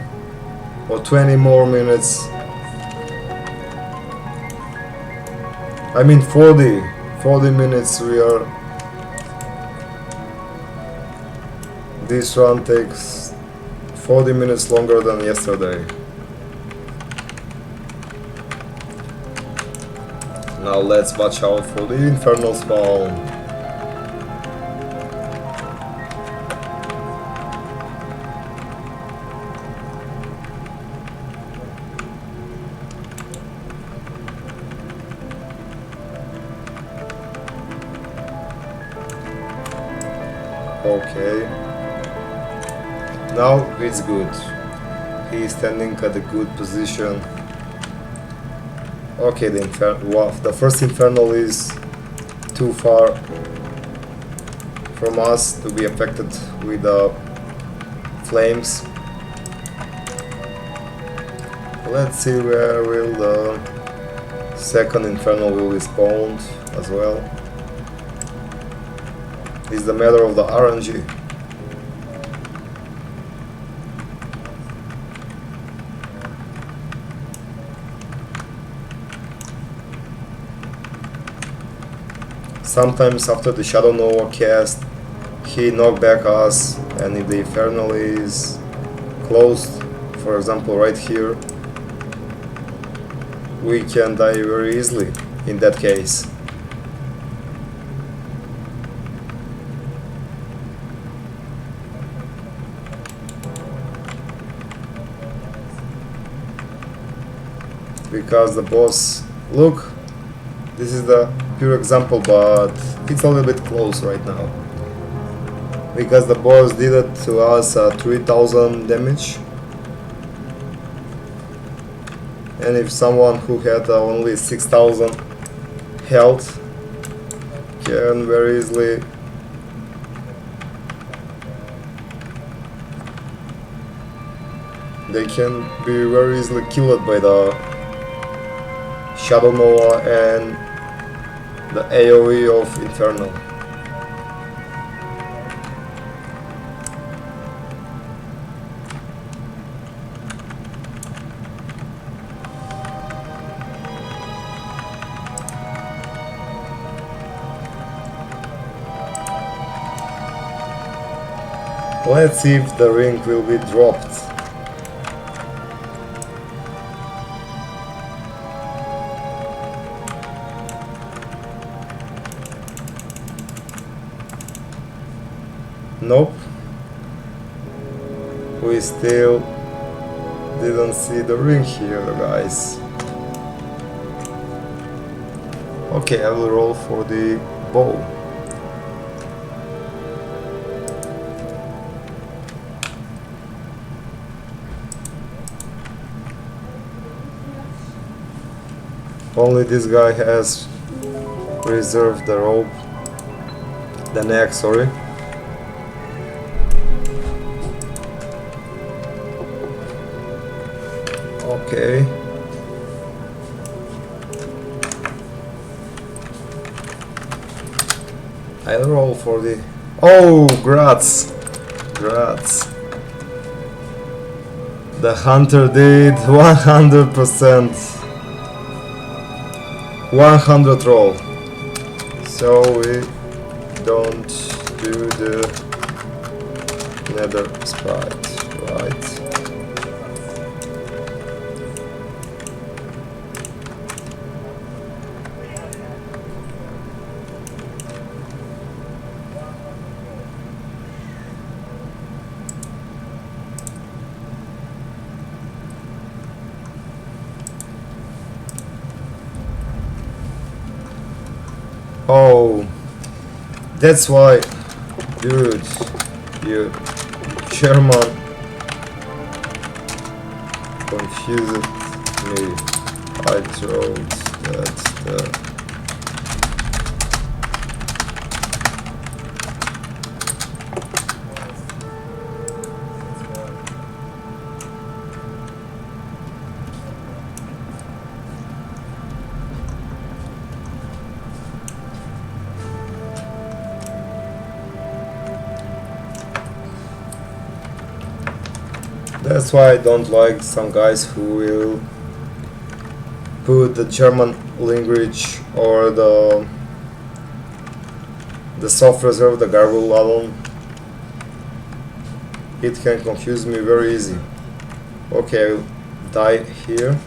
or 20 more minutes. I mean 40 40 minutes we are. This run takes 40 minutes longer than yesterday. Now let's watch out for the infernal spawn. Okay. Now it's good. He is standing at a good position. Okay, the first infernal is too far from us to be affected with the flames. Let's see where will the second infernal will be spawned as well. It's the matter of the RNG. Sometimes after the Shadow Nova cast, he knock back us, and if the Infernal is closed, for example right here, we can die very easily in that case. Because the boss, look, this is the pure example, but it's a little bit close right now. Because the boss did it to us at 3000 damage. And if someone who had only 6000 health can very easily they can be very easily killed by the Shadow Nova and the AoE of Infernal. Let's see if the ring will be dropped. Nope. We still didn't see the ring here, guys. Okay, I will roll for the bow. Only this guy has reserved the rope, the neck, sorry. Okay. I'll roll for the... Oh, grats! Grats. The hunter did 100%. 100 roll. So we don't do the nether sprite, right? Oh, that's why, dude, you German confused me. I wrote that the That's why I don't like some guys who will put the German language or the the soft reserve, the gargle alone, it can confuse me very easy. Okay, I'll die here.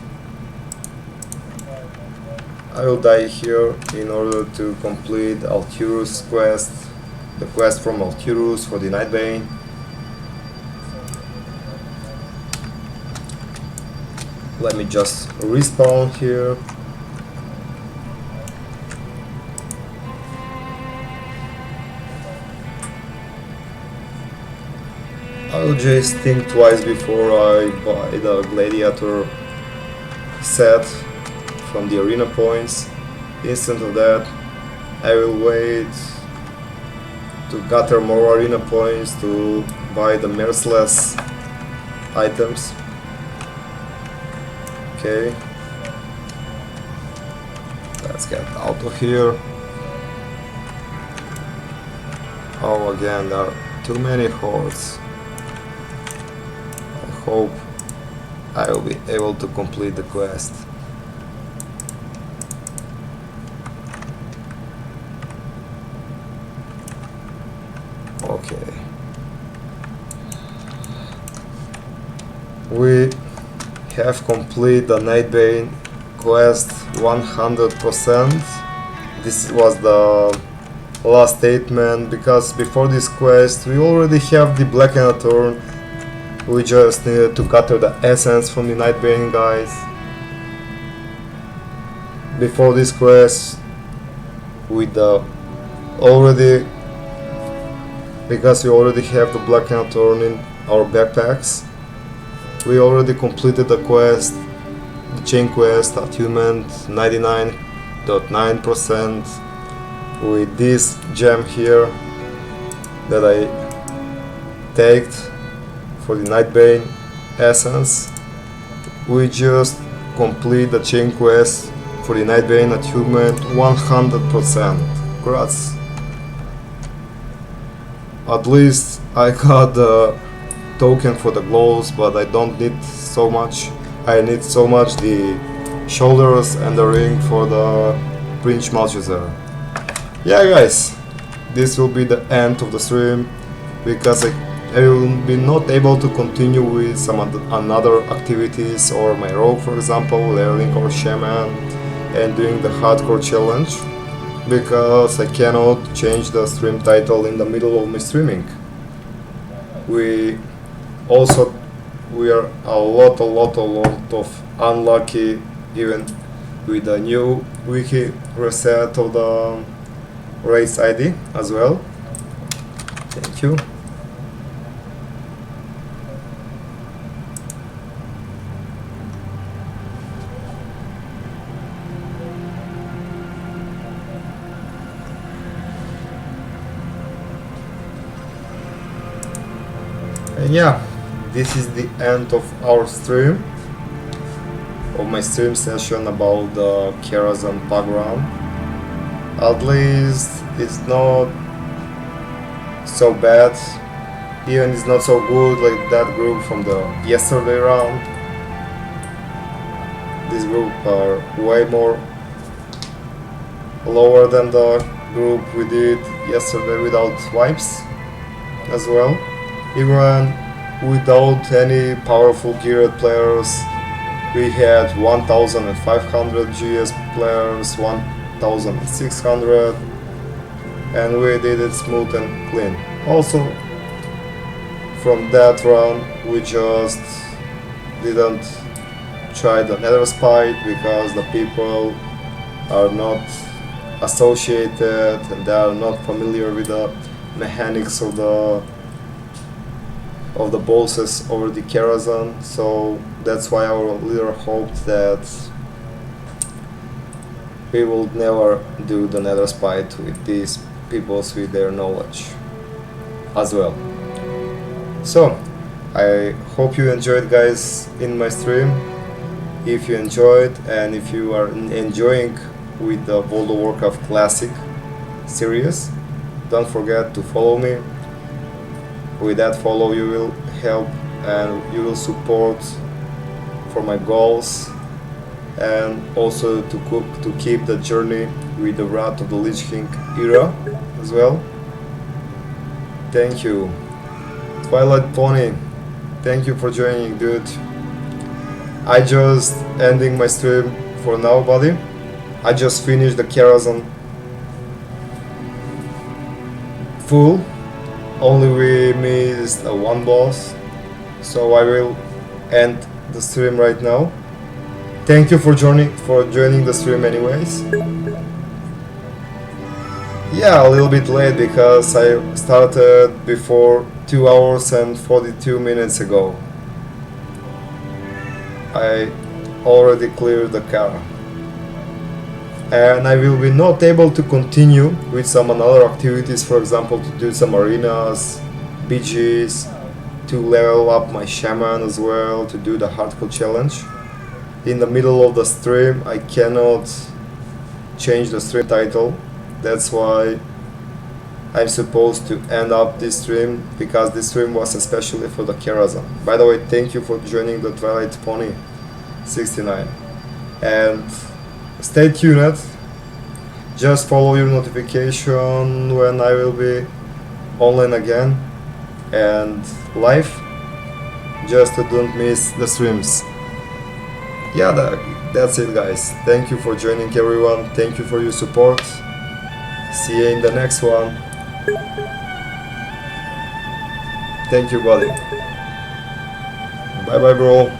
I will die here in order to complete Alturus quest, the quest from Alturus for the Nightbane. Let me just respawn here. I'll just think twice before I buy the gladiator set from the arena points. Instead of that, I will wait to gather more arena points to buy the merciless items. Okay, let's get out of here. Oh, again, there are too many hordes. I hope I will be able to complete the quest. Okay. We have completed the Nightbane quest 100%. This was the last statement, because before this quest we already have the Black Lantern. We just needed to gather the essence from the Nightbane, guys. Before this quest, with the already, because we already have the Black Lantern in our backpacks, we already completed the quest, the chain quest, achievement 99.9% with this gem here that I tagged for the Nightbane essence. We just complete the chain quest for the Nightbane achievement 100%. Congrats. At least I got the token for the gloves, but I don't need so much. I need so much the shoulders and the ring for the Prince Malcheser. Yeah, guys, this will be the end of the stream, because I will be not able to continue with some another activities, or my rogue, for example, leveling or shaman and doing the hardcore challenge, because I cannot change the stream title in the middle of my streaming. We are a lot of unlucky, even with the new wiki reset of the race ID as well. Thank you. And yeah, this is the end of our stream, of my stream session about the Karazhan PUG run. At least it's not so bad, even it's not so good like that group from the yesterday round. This group are way more lower than the group we did yesterday without wipes as well. Even without any powerful geared players, we had 1500 GS players, 1600, and we did it smooth and clean. Also, from that round, we just didn't try the nether spite, because the people are not associated and they are not familiar with the mechanics of the bosses over the Karazhan, so that's why our leader hoped that we will never do the nether spite with these peoples with their knowledge as well. So I hope you enjoyed, guys, in my stream. If you enjoyed, and if you are enjoying with the World of Warcraft Classic series, don't forget to follow me. With that follow, you will help and you will support for my goals, and also to keep the journey with the Wrath of the Lich King era as well. Thank you. Twilight Pony, thank you for joining, dude. I just ending my stream for now, buddy. I just finished the Karazhan full. Only we missed one boss, so I will end the stream right now. Thank you for joining the stream anyways. Yeah, a little bit late because I started before 2 hours and 42 minutes ago. I already cleared the car. And I will be not able to continue with some other activities, for example to do some arenas, BGs, to level up my shaman as well, to do the hardcore challenge. In the middle of the stream I cannot change the stream title, that's why I'm supposed to end up this stream, because this stream was especially for the Karazhan. By the way, thank you for joining the Twilight Pony 69, and stay tuned, just follow your notification when I will be online again and live, just to don't miss the streams. Yeah, that's it guys, thank you for joining everyone, thank you for your support, see you in the next one. Thank you buddy, bye bye bro.